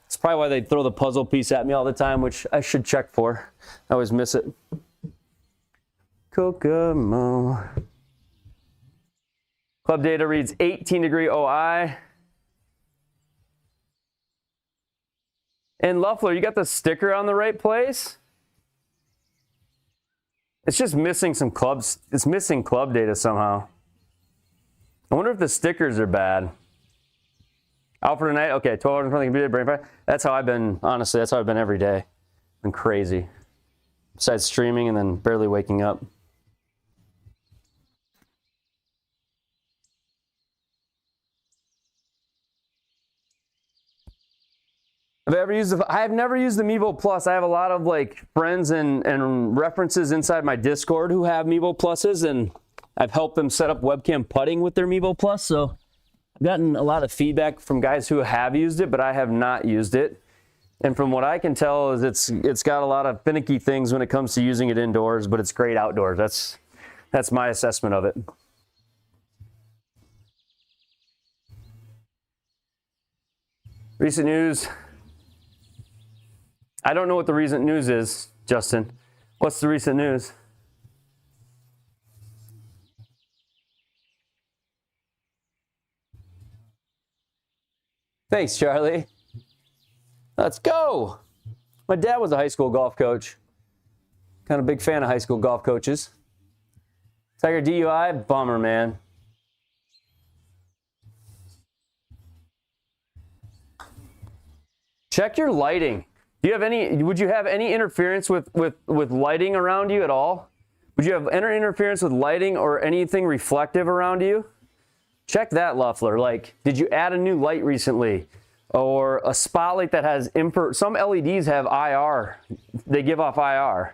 It's probably why they throw the puzzle piece at me all the time, which I should check for. I always miss it. Kokomo. Club data reads 18-degree OI. And Luffler, you got the sticker on the right place? It's just missing some clubs. It's missing club data somehow. I wonder if the stickers are bad. Out for tonight? Okay, 12 hours in front of the computer, brain fire. That's how I've been, honestly, that's how I've been every day. Been crazy. Besides streaming and then barely waking up. I've never used the Mevo Plus. I have a lot of like friends and references inside my Discord who have Mevo Pluses, and I've helped them set up webcam putting with their Mevo Plus. So I've gotten a lot of feedback from guys who have used it, but I have not used it. And from what I can tell is it's got a lot of finicky things when it comes to using it indoors, but it's great outdoors. That's my assessment of it. Recent news. I don't know what the recent news is, Justin. What's the recent news? Thanks, Charlie. Let's go. My dad was a high school golf coach. Kind of big fan of high school golf coaches. Tiger DUI, bummer, man. Check your lighting. Do you have any? Would you have any interference with lighting around you at all? Would you have interference with lighting or anything reflective around you? Check that, Luffler. Like, did you add a new light recently? Or a spotlight that has infrared? Some LEDs have IR. They give off IR.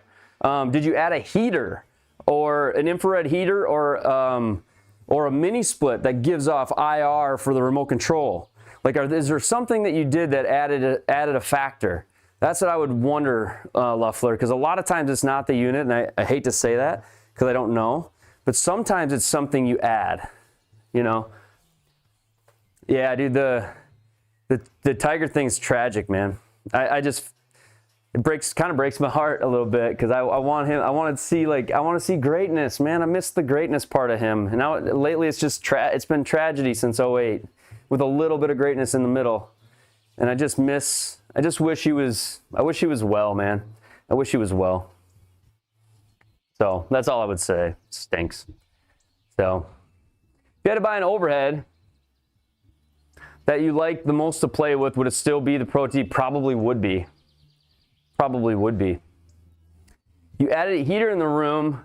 Did you add a heater or an infrared heater or a mini split that gives off IR for the remote control? Like, is there something that you did that added a factor? That's what I would wonder, Luffler, because a lot of times it's not the unit, and I hate to say that because I don't know, but sometimes it's something you add, you know? Yeah, dude, the Tiger thing's tragic, man. It kind of breaks my heart a little bit because I want to see greatness, man. I miss the greatness part of him, and now lately it's just it's been tragedy since 08 with a little bit of greatness in the middle, and I wish he was well, man. I wish he was well. So that's all I would say. Stinks. So you had to buy an overhead that you like the most to play with, would it still be the Pro T? Probably would be. Probably would be. You added a heater in the room.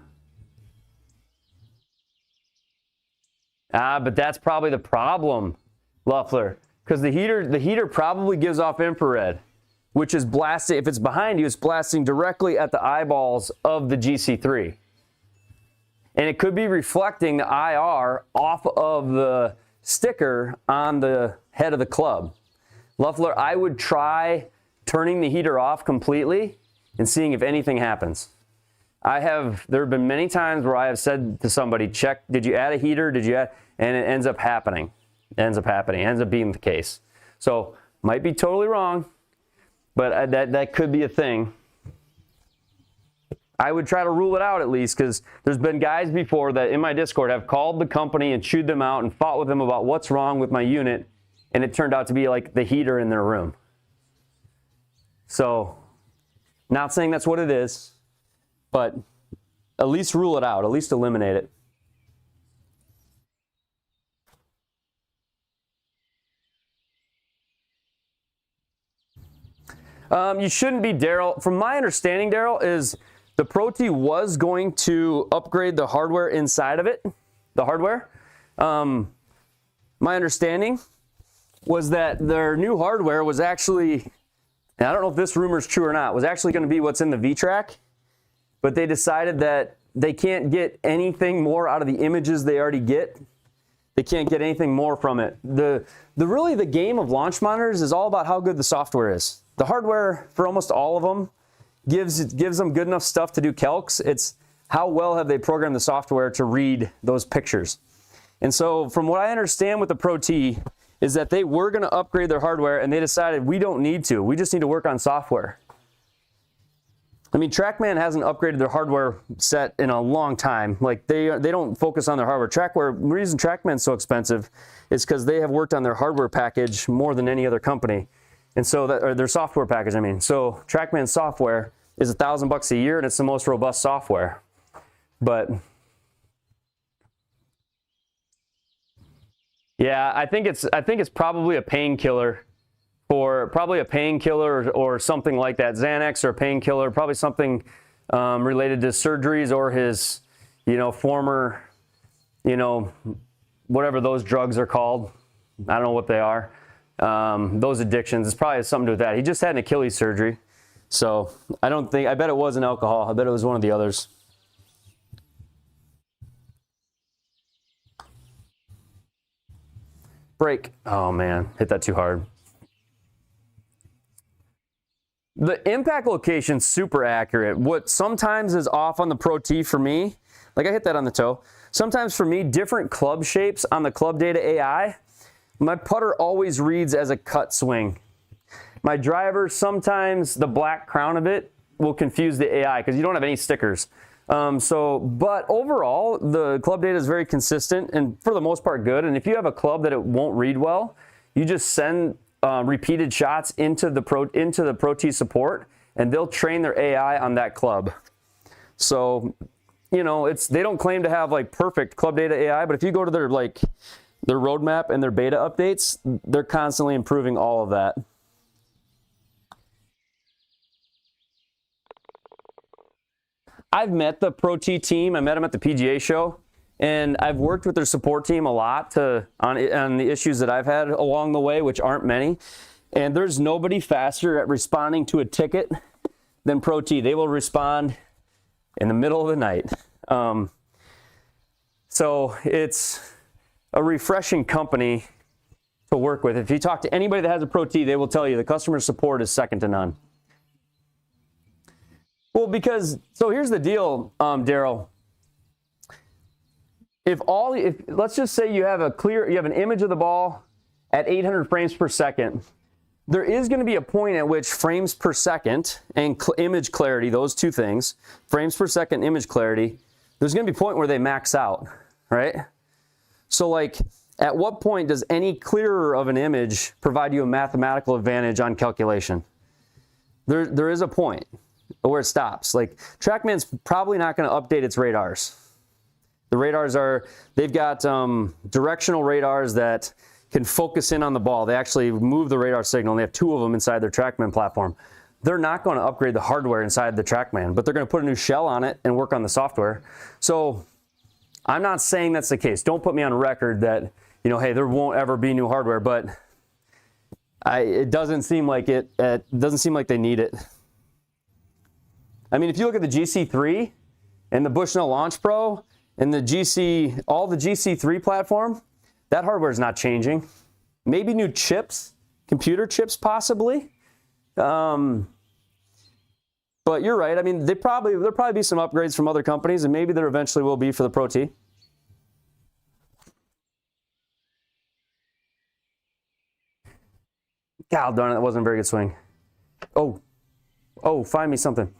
But that's probably the problem, Luffler, because the heater probably gives off infrared, which is blasting. If it's behind you, it's blasting directly at the eyeballs of the GC3. And it could be reflecting the IR off of the sticker on the head of the club. Luffler, I would try turning the heater off completely and seeing if anything happens. There have been many times where I have said to somebody, check, did you add a heater? Did you add? And it ends up happening. It ends up being the case. So, might be totally wrong, but that could be a thing. I would try to rule it out at least, because there's been guys before that in my Discord have called the company and chewed them out and fought with them about what's wrong with my unit, and it turned out to be like the heater in their room. So, not saying that's what it is, but at least rule it out, at least eliminate it. You shouldn't be, Daryl. From my understanding, Daryl, is the Pro T was going to upgrade the hardware inside of it, the hardware. My understanding was that their new hardware was actually, and I don't know if this rumor is true or not, was actually going to be what's in the V-Track, but they decided that they can't get anything more out of the images they already get. They can't get anything more from it. Really the game of launch monitors is all about how good the software is. The hardware, for almost all of them, gives them good enough stuff to do calcs. It's how well have they programmed the software to read those pictures. And so from what I understand with the Pro T is that they were going to upgrade their hardware and they decided we don't need to. We just need to work on software. I mean, TrackMan hasn't upgraded their hardware set in a long time. Like they don't focus on their hardware. The reason TrackMan's so expensive is because they have worked on their hardware package more than any other company. And so or their software package, I mean. So TrackMan software is $1,000 a year and it's the most robust software. But yeah, I think it's probably a painkiller or something like that. Xanax or a painkiller, probably something related to surgeries or his, former, whatever those drugs are called. I don't know what they are. Those addictions, it's probably something to do with that. He just had an Achilles surgery. So I bet it wasn't alcohol. I bet it was one of the others. Break. Oh man, hit that too hard. The impact location's super accurate. What sometimes is off on the Pro T for me, like I hit that on the toe. Sometimes for me, different club shapes on the Club Data AI, my putter always reads as a cut swing. My driver, sometimes the black crown of it will confuse the AI because you don't have any stickers. But overall, the club data is very consistent and for the most part good. And if you have a club that it won't read well, you just send repeated shots into the Pro T support, and they'll train their AI on that club. So, they don't claim to have like perfect club data AI, but if you go to their roadmap and their beta updates, they're constantly improving all of that. I've met the Pro T team. I met them at the PGA show, and I've worked with their support team a lot on the issues that I've had along the way, which aren't many. And there's nobody faster at responding to a ticket than Pro T. They will respond in the middle of the night. So it's a refreshing company to work with. If you talk to anybody that has a Pro T, they will tell you the customer support is second to none. Well, so here's the deal, Daryl. If let's just say you have an image of the ball at 800 frames per second, there is going to be a point at which frames per second and image clarity, those two things, frames per second, image clarity, there's going to be a point where they max out, right? So at what point does any clearer of an image provide you a mathematical advantage on calculation? There is a point where it stops. TrackMan's probably not going to update its radars. The radars are, they've got directional radars that can focus in on the ball. They actually move the radar signal, and they have 2 of them inside their TrackMan platform. They're not going to upgrade the hardware inside the TrackMan, but they're going to put a new shell on it and work on the software. So I'm not saying that's the case. Don't put me on record that, you know, hey, there won't ever be new hardware, but it doesn't seem like it doesn't seem like they need it. I mean, if you look at the GC3 and the Bushnell Launch Pro and the all the GC3 platform, that hardware is not changing. Maybe new chips, computer chips possibly. But you're right. I mean, there'll probably be some upgrades from other companies, and maybe there eventually will be for the Pro T. God darn it, that wasn't a very good swing. Oh, find me something.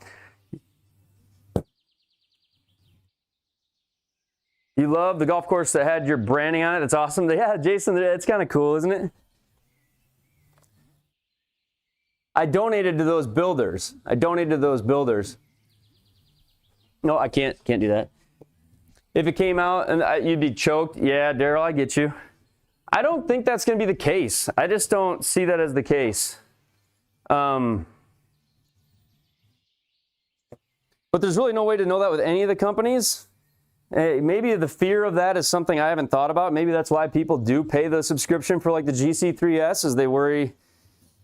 You love the golf course that had your branding on it? That's awesome. Yeah, Jason, it's kind of cool, isn't it? I donated to those builders. No, I can't do that. If it came out and you'd be choked, yeah, Daryl, I get you. I don't think that's going to be the case. I just don't see that as the case. But there's really no way to know that with any of the companies. Maybe the fear of that is something I haven't thought about. Maybe that's why people do pay the subscription for like the GC3S, is they worry,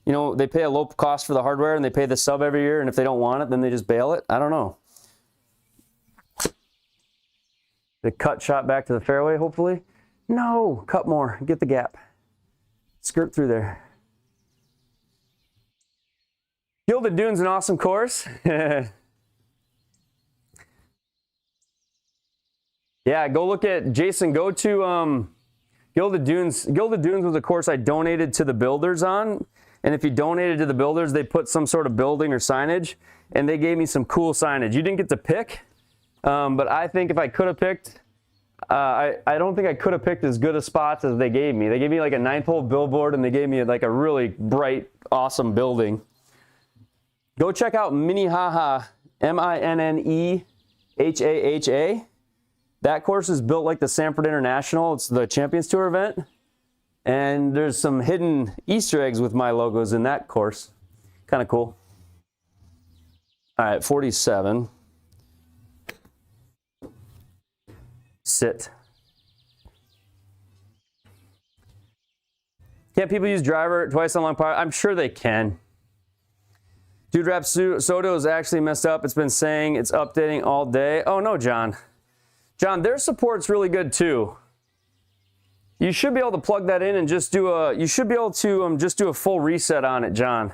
you know, they pay a low cost for the hardware and they pay the sub every year, and if they don't want it, then they just bail it. I don't know. The cut shot back to the fairway, hopefully. No, cut more, get the gap. Skirt through there. Gilded Dune's an awesome course. Yeah, go look at, Jason, go to Gilded Dunes. Gilded Dunes was a course I donated to the builders on. And if you donated to the builders, they put some sort of building or signage, and they gave me some cool signage. You didn't get to pick, but I think if I could have picked, I don't think I could have picked as good a spots as they gave me. They gave me like a 9th hole billboard, and they gave me like a really bright, awesome building. Go check out Minnehaha, Minnehaha. That course is built like the Sanford International. It's the Champions Tour event. And there's some hidden Easter eggs with my logos in that course. Kind of cool. All right, 47. Sit. Can't people use driver twice on long par? I'm sure they can. Dude Rap Soto is actually messed up. It's been saying it's updating all day. Oh no, John. John, their support's really good too. You should be able to plug that in and just do a, you should be able to just do a full reset on it, John.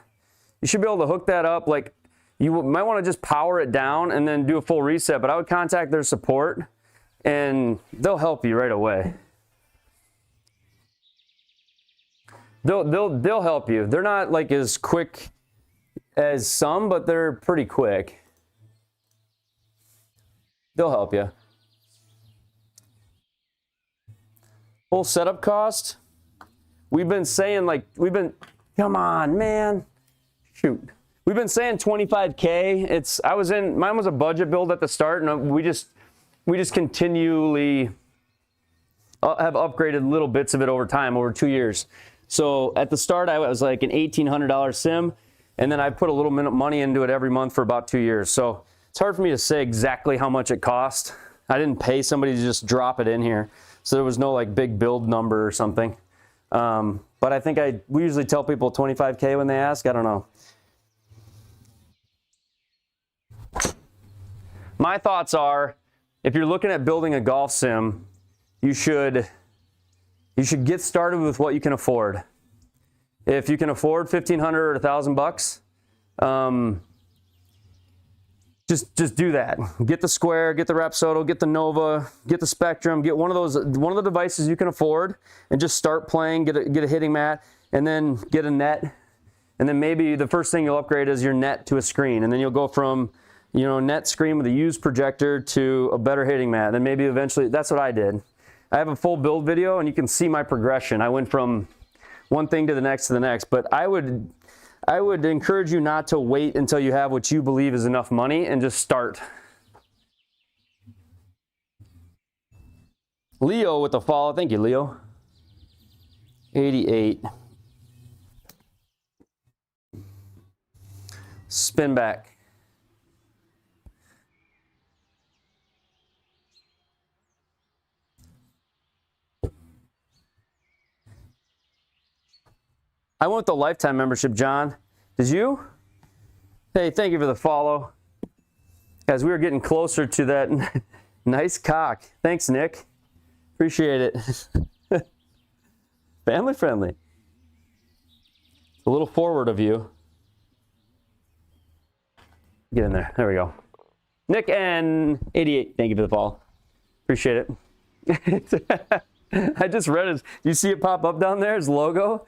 You should be able to hook that up. Like, you might want to just power it down and then do a full reset, but I would contact their support and they'll help you right away. They'll help you. They're not like as quick as some, but they're pretty quick. They'll help you. Full setup cost. We've been saying come on, man. Shoot. We've been saying 25K. Mine was a budget build at the start, and we just continually have upgraded little bits of it over time, over 2 years. So at the start, I was like an $1,800 sim, and then I put a little money into it every month for about 2 years. So it's hard for me to say exactly how much it cost. I didn't pay somebody to just drop it in here. So there was no like big build number or something. But I think we usually tell people 25K when they ask. I don't know. My thoughts are, if you're looking at building a golf sim, you should get started with what you can afford. If you can afford $1,500 or $1,000, just do that. Get the Square, get the Rapsodo, get the Nova, get the Spectrum, get one of the devices you can afford, and just start playing. Get a hitting mat, and then get a net, and then maybe the first thing you'll upgrade is your net to a screen, and then you'll go from net screen with a used projector to a better hitting mat. Then maybe eventually, that's what I did. I have a full build video, and you can see my progression. I went from one thing to the next, but I would encourage you not to wait until you have what you believe is enough money and just start. Leo with the follow. Thank you, Leo. 88. Spin back. I want the lifetime membership, John. Did you? Hey, thank you for the follow. Guys, we are getting closer to that nice cock. Thanks, Nick. Appreciate it. Family friendly. A little forward of you. Get in there. There we go. Nick and 88. Thank you for the follow. Appreciate it. I just read it. You see it pop up down there? His logo?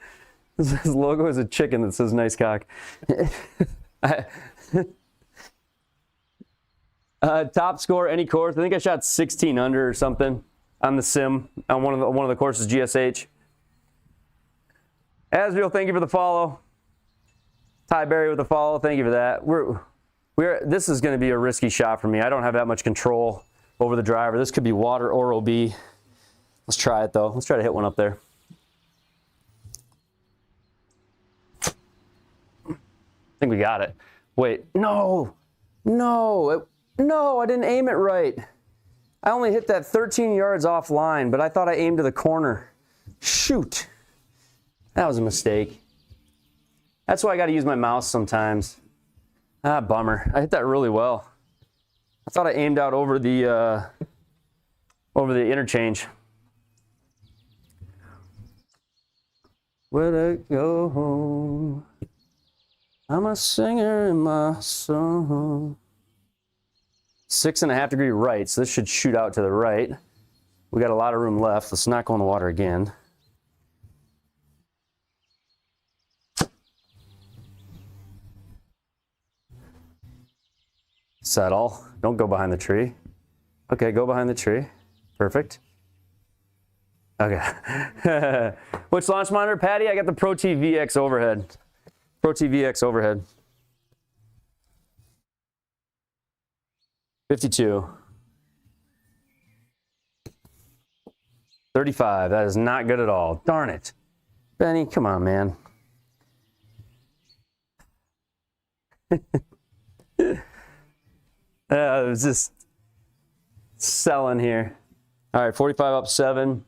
His logo is a chicken that says nice cock. Top score, any course. I think I shot 16 under or something on the sim on one of the courses, GSH. Asriel, thank you for the follow. Ty Berry with the follow. Thank you for that. This is going to be a risky shot for me. I don't have that much control over the driver. This could be water or OB. Let's try it though. Let's try to hit one up there. I think we got it. Wait, no, I didn't aim it right. I only hit that 13 yards offline, but I thought I aimed to the corner. Shoot, that was a mistake. That's why I got to use my mouse sometimes. Ah, bummer. I hit that really well. I thought I aimed out over the interchange. Where'd I go home? I'm a singer in my song. 6.5 degree right, so this should shoot out to the right. We got a lot of room left. Let's not go in the water again. Settle. Don't go behind the tree. Okay, go behind the tree. Perfect. Okay. Which launch monitor, Patty? I got the Pro VX overhead. Pro VX overhead. 52. 35. That is not good at all. Darn it. Benny, come on, man. I was just selling here. All right, 45 up 7.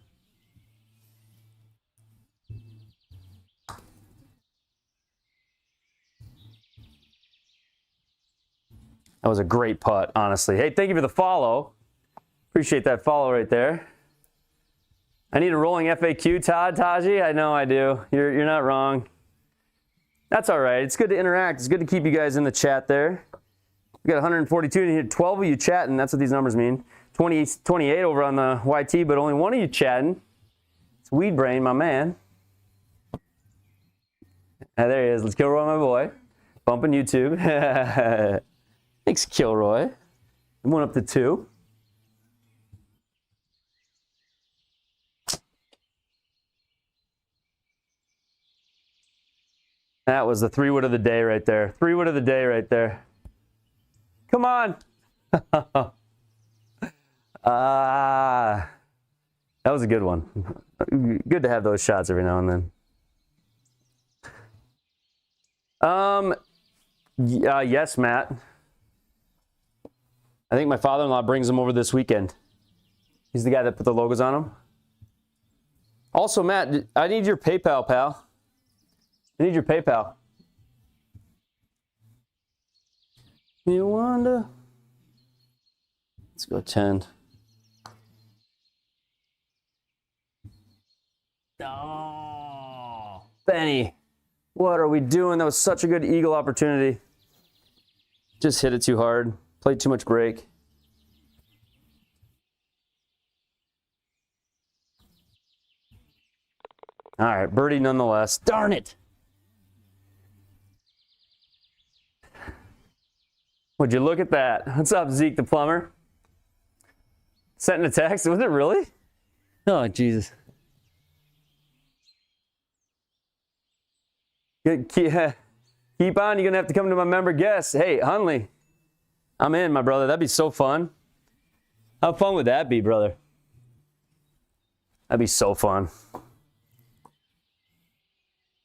That was a great putt, honestly. Hey, thank you for the follow. Appreciate that follow right there. I need a rolling FAQ, Todd, Taji. I know I do. You're not wrong. That's all right. It's good to interact. It's good to keep you guys in the chat there. We got 142 and you hit 12 of you chatting. That's what these numbers mean. 28 over on the YT, but only one of you chatting. It's Weed Brain, my man. There he is. Let's Kilroy, my boy. Bumping YouTube. Thanks, Kilroy. I'm one up to 2. That was the 3-wood of the day right there. 3-wood of the day right there. Come on. That was a good one. Good to have those shots every now and then. Yes, Matt. I think my father-in-law brings them over this weekend. He's the guy that put the logos on them. Also, Matt, I need your PayPal, pal. I need your PayPal. You wonder. Let's go 10. Oh, Benny, what are we doing? That was such a good eagle opportunity. Just hit it too hard. Played too much break. All right, birdie nonetheless. Darn it. Would you look at that? What's up, Zeke the plumber? Sent in a text. Was it really? Oh, Jesus. Keep on. You're going to have to come to my member guest. Hey, Hunley. I'm in, my brother. That'd be so fun. How fun would that be, brother? That'd be so fun.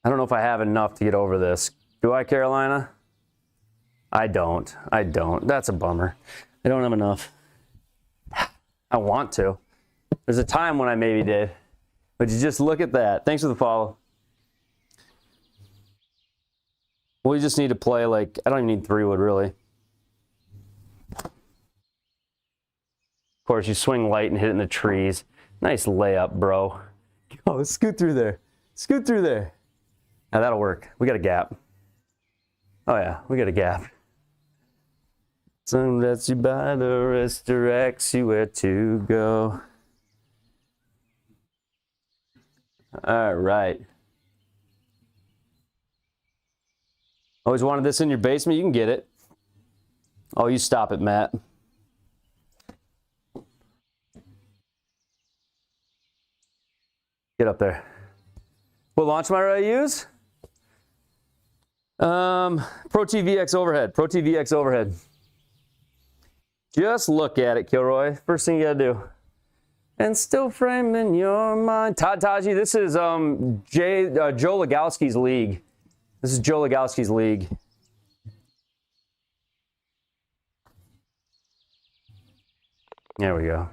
I don't know if I have enough to get over this. Do I, Carolina? I don't. That's a bummer. I don't have enough. I want to. There's a time when I maybe did. But you just look at that. Thanks for the follow. We just need to play like, I don't even need 3-wood really. Of course, you swing light and hit it in the trees. Nice layup, bro. Oh, scoot through there. Scoot through there. Now that'll work. We got a gap. Oh yeah, we got a gap. Sun lets you by, the rest directs you where to go. All right. Always wanted this in your basement? You can get it. Oh, you stop it, Matt. Get up there. What launch monitor I use? ProTVX overhead. ProTVX overhead. Just look at it, Kilroy. First thing you gotta do. And still framing your mind. Todd Taji, this is Joe Legowski's league. This is Joe Legowski's league. There we go.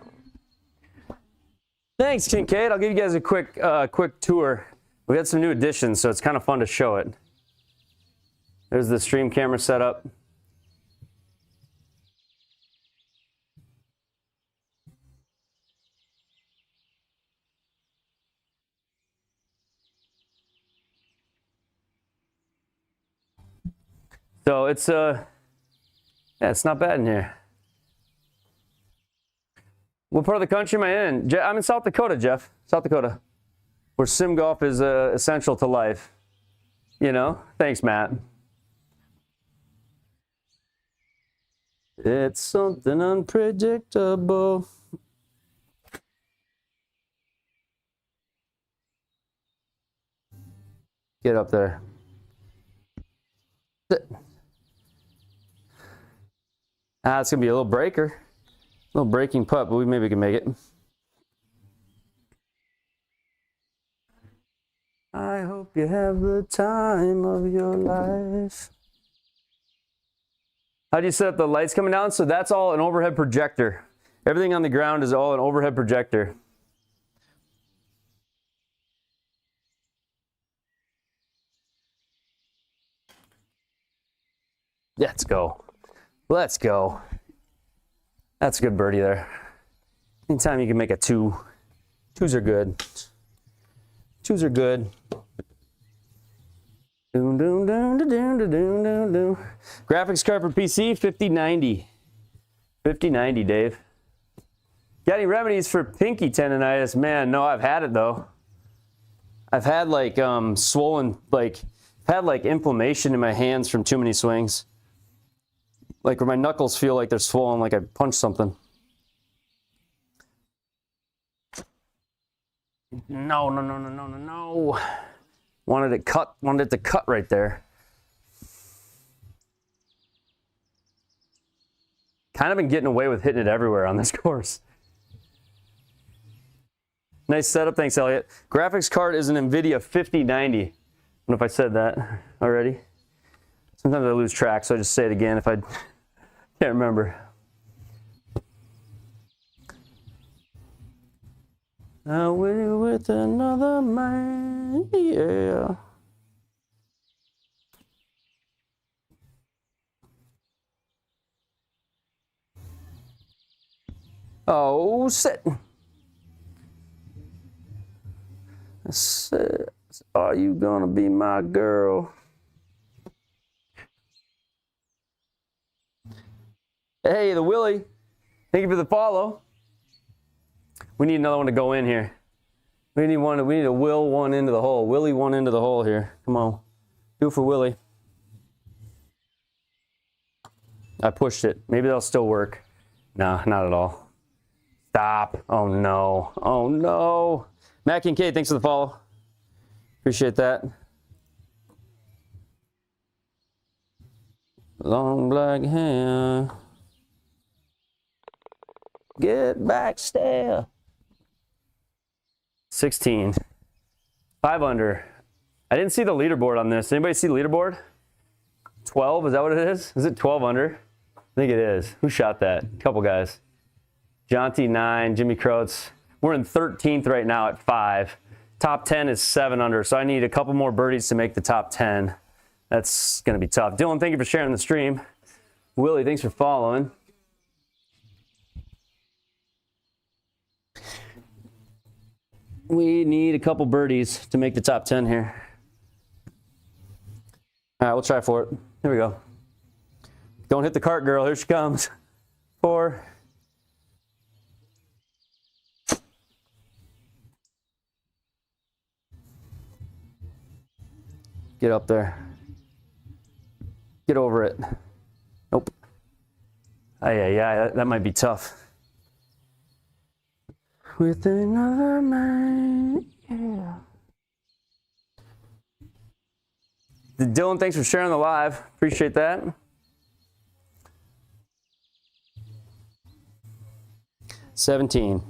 Thanks, Kincaid. I'll give you guys a quick tour. We had some new additions, so it's kind of fun to show it. There's the stream camera setup. So it's yeah, it's not bad in here. What part of the country am I in? I'm in South Dakota, Jeff. South Dakota, where sim golf is essential to life. You know? Thanks, Matt. It's something unpredictable. Get up there. It's gonna be a little breaker, a little breaking putt, but maybe we can make it. I hope you have the time of your life. How do you set up the lights coming down? So that's all an overhead projector. Everything on the ground is all an overhead projector. Let's go. Let's go. That's a good birdie there. Anytime you can make a 2. 2s are good. 2s are good. Doom, doom, doom, doom, doom, doom, doom, doom. Graphics card for PC, 5090. 5090, Dave. Got any remedies for pinky tendonitis? Man, no, I've had it though. I've had like swollen, like inflammation in my hands from too many swings. Like where my knuckles feel like they're swollen, like I punched something. No, no, no, no, no, no, no. Wanted it to cut right there. Kind of been getting away with hitting it everywhere on this course. Nice setup, thanks Elliot. Graphics card is an NVIDIA 5090. I don't know if I said that already. Sometimes I lose track, so I just say it again if I can't remember. Away with another man, yeah. Oh, sit. Sit. Are you gonna be my girl? Hey, the Willie. Thank you for the follow. We need another one to go in here. We need a Will one into the hole. Willie one into the hole here. Come on. Do it for Willie. I pushed it. Maybe that'll still work. Nah, not at all. Stop. Oh no. Oh no. Matt Kincaid, thanks for the follow. Appreciate that. Long black hair. Get back, stare. 16. 5 under. I didn't see the leaderboard on this. Anybody see the leaderboard? 12, is that what it is? Is it 12 under? I think it is. Who shot that? A couple guys. Jonty 9, Jimmy Croats. We're in 13th right now at 5. Top 10 is 7 under, so I need a couple more birdies to make the top 10. That's going to be tough. Dylan, thank you for sharing the stream. Willie, thanks for following. We need a couple birdies to make the top 10 here. All right, we'll try for it. Here we go. Don't hit the cart, girl. Here she comes. 4. Get up there. Get over it. Nope. Yeah, that might be tough. With another man, yeah. Dylan, thanks for sharing the live. Appreciate that. $17.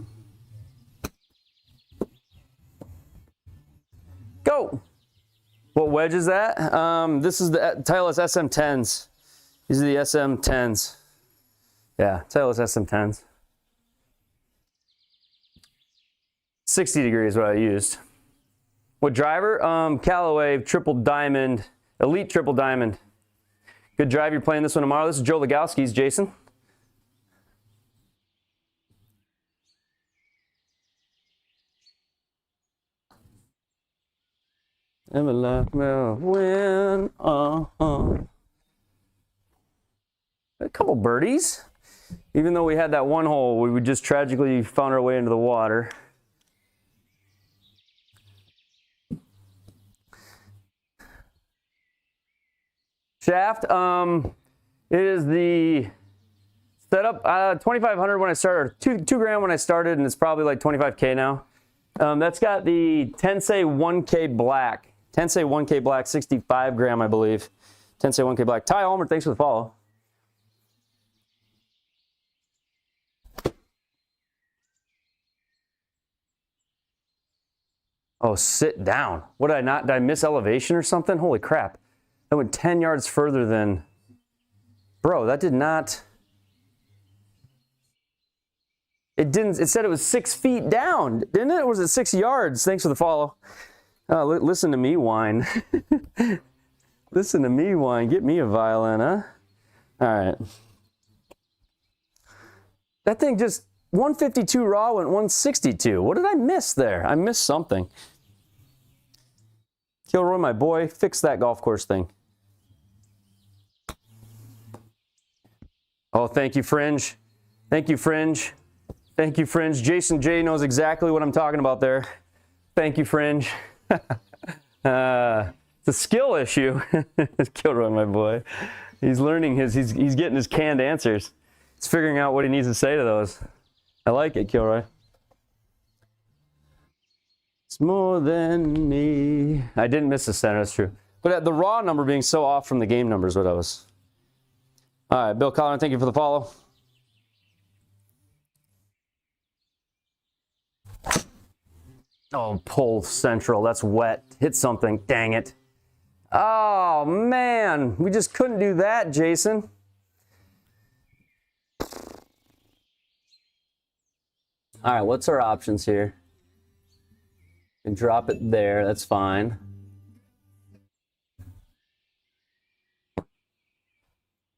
Go. What wedge is that? This is the Titleist SM10s. These are the SM10s. Yeah, Titleist SM10s. 60 degrees is what I used. What driver? Callaway Triple Diamond, Elite Triple Diamond. Good drive. You're playing this one tomorrow. This is Joe Legowski's, Jason. Ever like well when a couple birdies. Even though we had that one hole, we just tragically found our way into the water. Shaft, it is the setup 2,500 when I started, or two grand when I started, and it's probably like 25K now. That's got the Tensei 1K Black. Tensei 1K Black, 65 gram, I believe. Tensei 1K Black. Ty Ulmer, thanks for the follow. Oh, sit down. What did I not? Did I miss elevation or something? Holy crap. That went 10 yards further than... Bro, that did not... It didn't... It said it was 6 feet down, didn't it? Or was it 6 yards? Thanks for the follow. Listen to me whine. Listen to me whine. Get me a violin, huh? All right. That thing just... 152 raw went 162. What did I miss there? I missed something. Kilroy, my boy, fix that golf course thing. Oh, thank you, Fringe. Thank you, Fringe. Thank you, Fringe. Jason J knows exactly what I'm talking about there. Thank you, Fringe. It's a skill issue. Kilroy, my boy. He's learning he's getting his canned answers. He's figuring out what he needs to say to those. I like it, Kilroy. It's more than me. I didn't miss the center, that's true. But the raw number being so off from the game number is what I was. All right, Bill Collin, thank you for the follow. Oh, pull central, that's wet. Hit something, dang it. Oh, man, we just couldn't do that, Jason. All right, what's our options here? And drop it there, that's fine.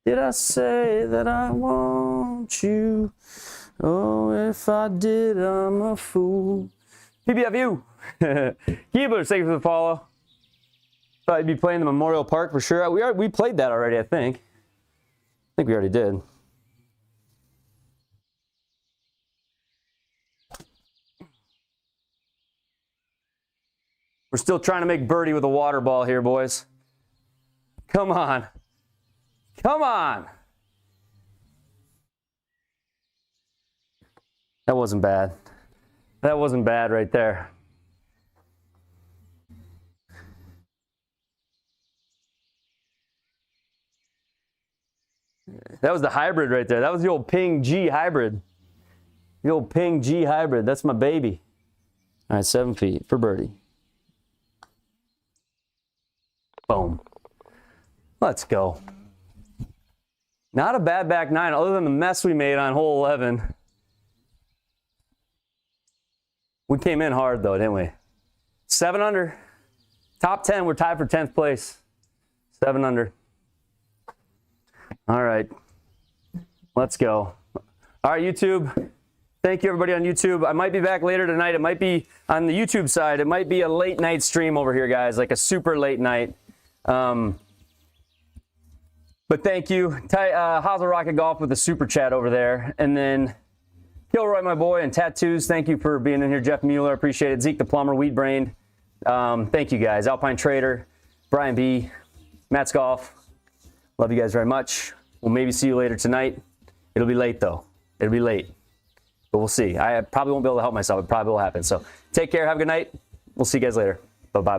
Did I say that I want you? Oh, if I did, I'm a fool. PBFU. Keebler, thank you for the follow. Thought you'd be playing the Memorial Park for sure. We played that already, I think. I think we already did. We're still trying to make birdie with a water ball here, boys. Come on. Come on. That wasn't bad. That wasn't bad right there. That was the hybrid right there. That was the old Ping G hybrid. The old Ping G hybrid. That's my baby. All right, 7 feet for birdie. Boom. Let's go. Not a bad back nine, other than the mess we made on hole 11. We came in hard though, didn't we? 7 under. Top 10, we're tied for 10th place. 7 under. All right. Let's go. All right, YouTube. Thank you, everybody on YouTube. I might be back later tonight. It might be on the YouTube side. It might be a late night stream over here, guys, like a super late night. But thank you. Hazel Rocket Golf with the super chat over there. And then Kilroy, my boy, and Tattoos, thank you for being in here. Jeff Mueller, appreciate it. Zeke the Plumber, Weed Brained. Thank you, guys. Alpine Trader, Brian B, Matt's Golf. Love you guys very much. We'll maybe see you later tonight. It'll be late, though. It'll be late. But we'll see. I probably won't be able to help myself. It probably will happen. So take care. Have a good night. We'll see you guys later. Bye-bye.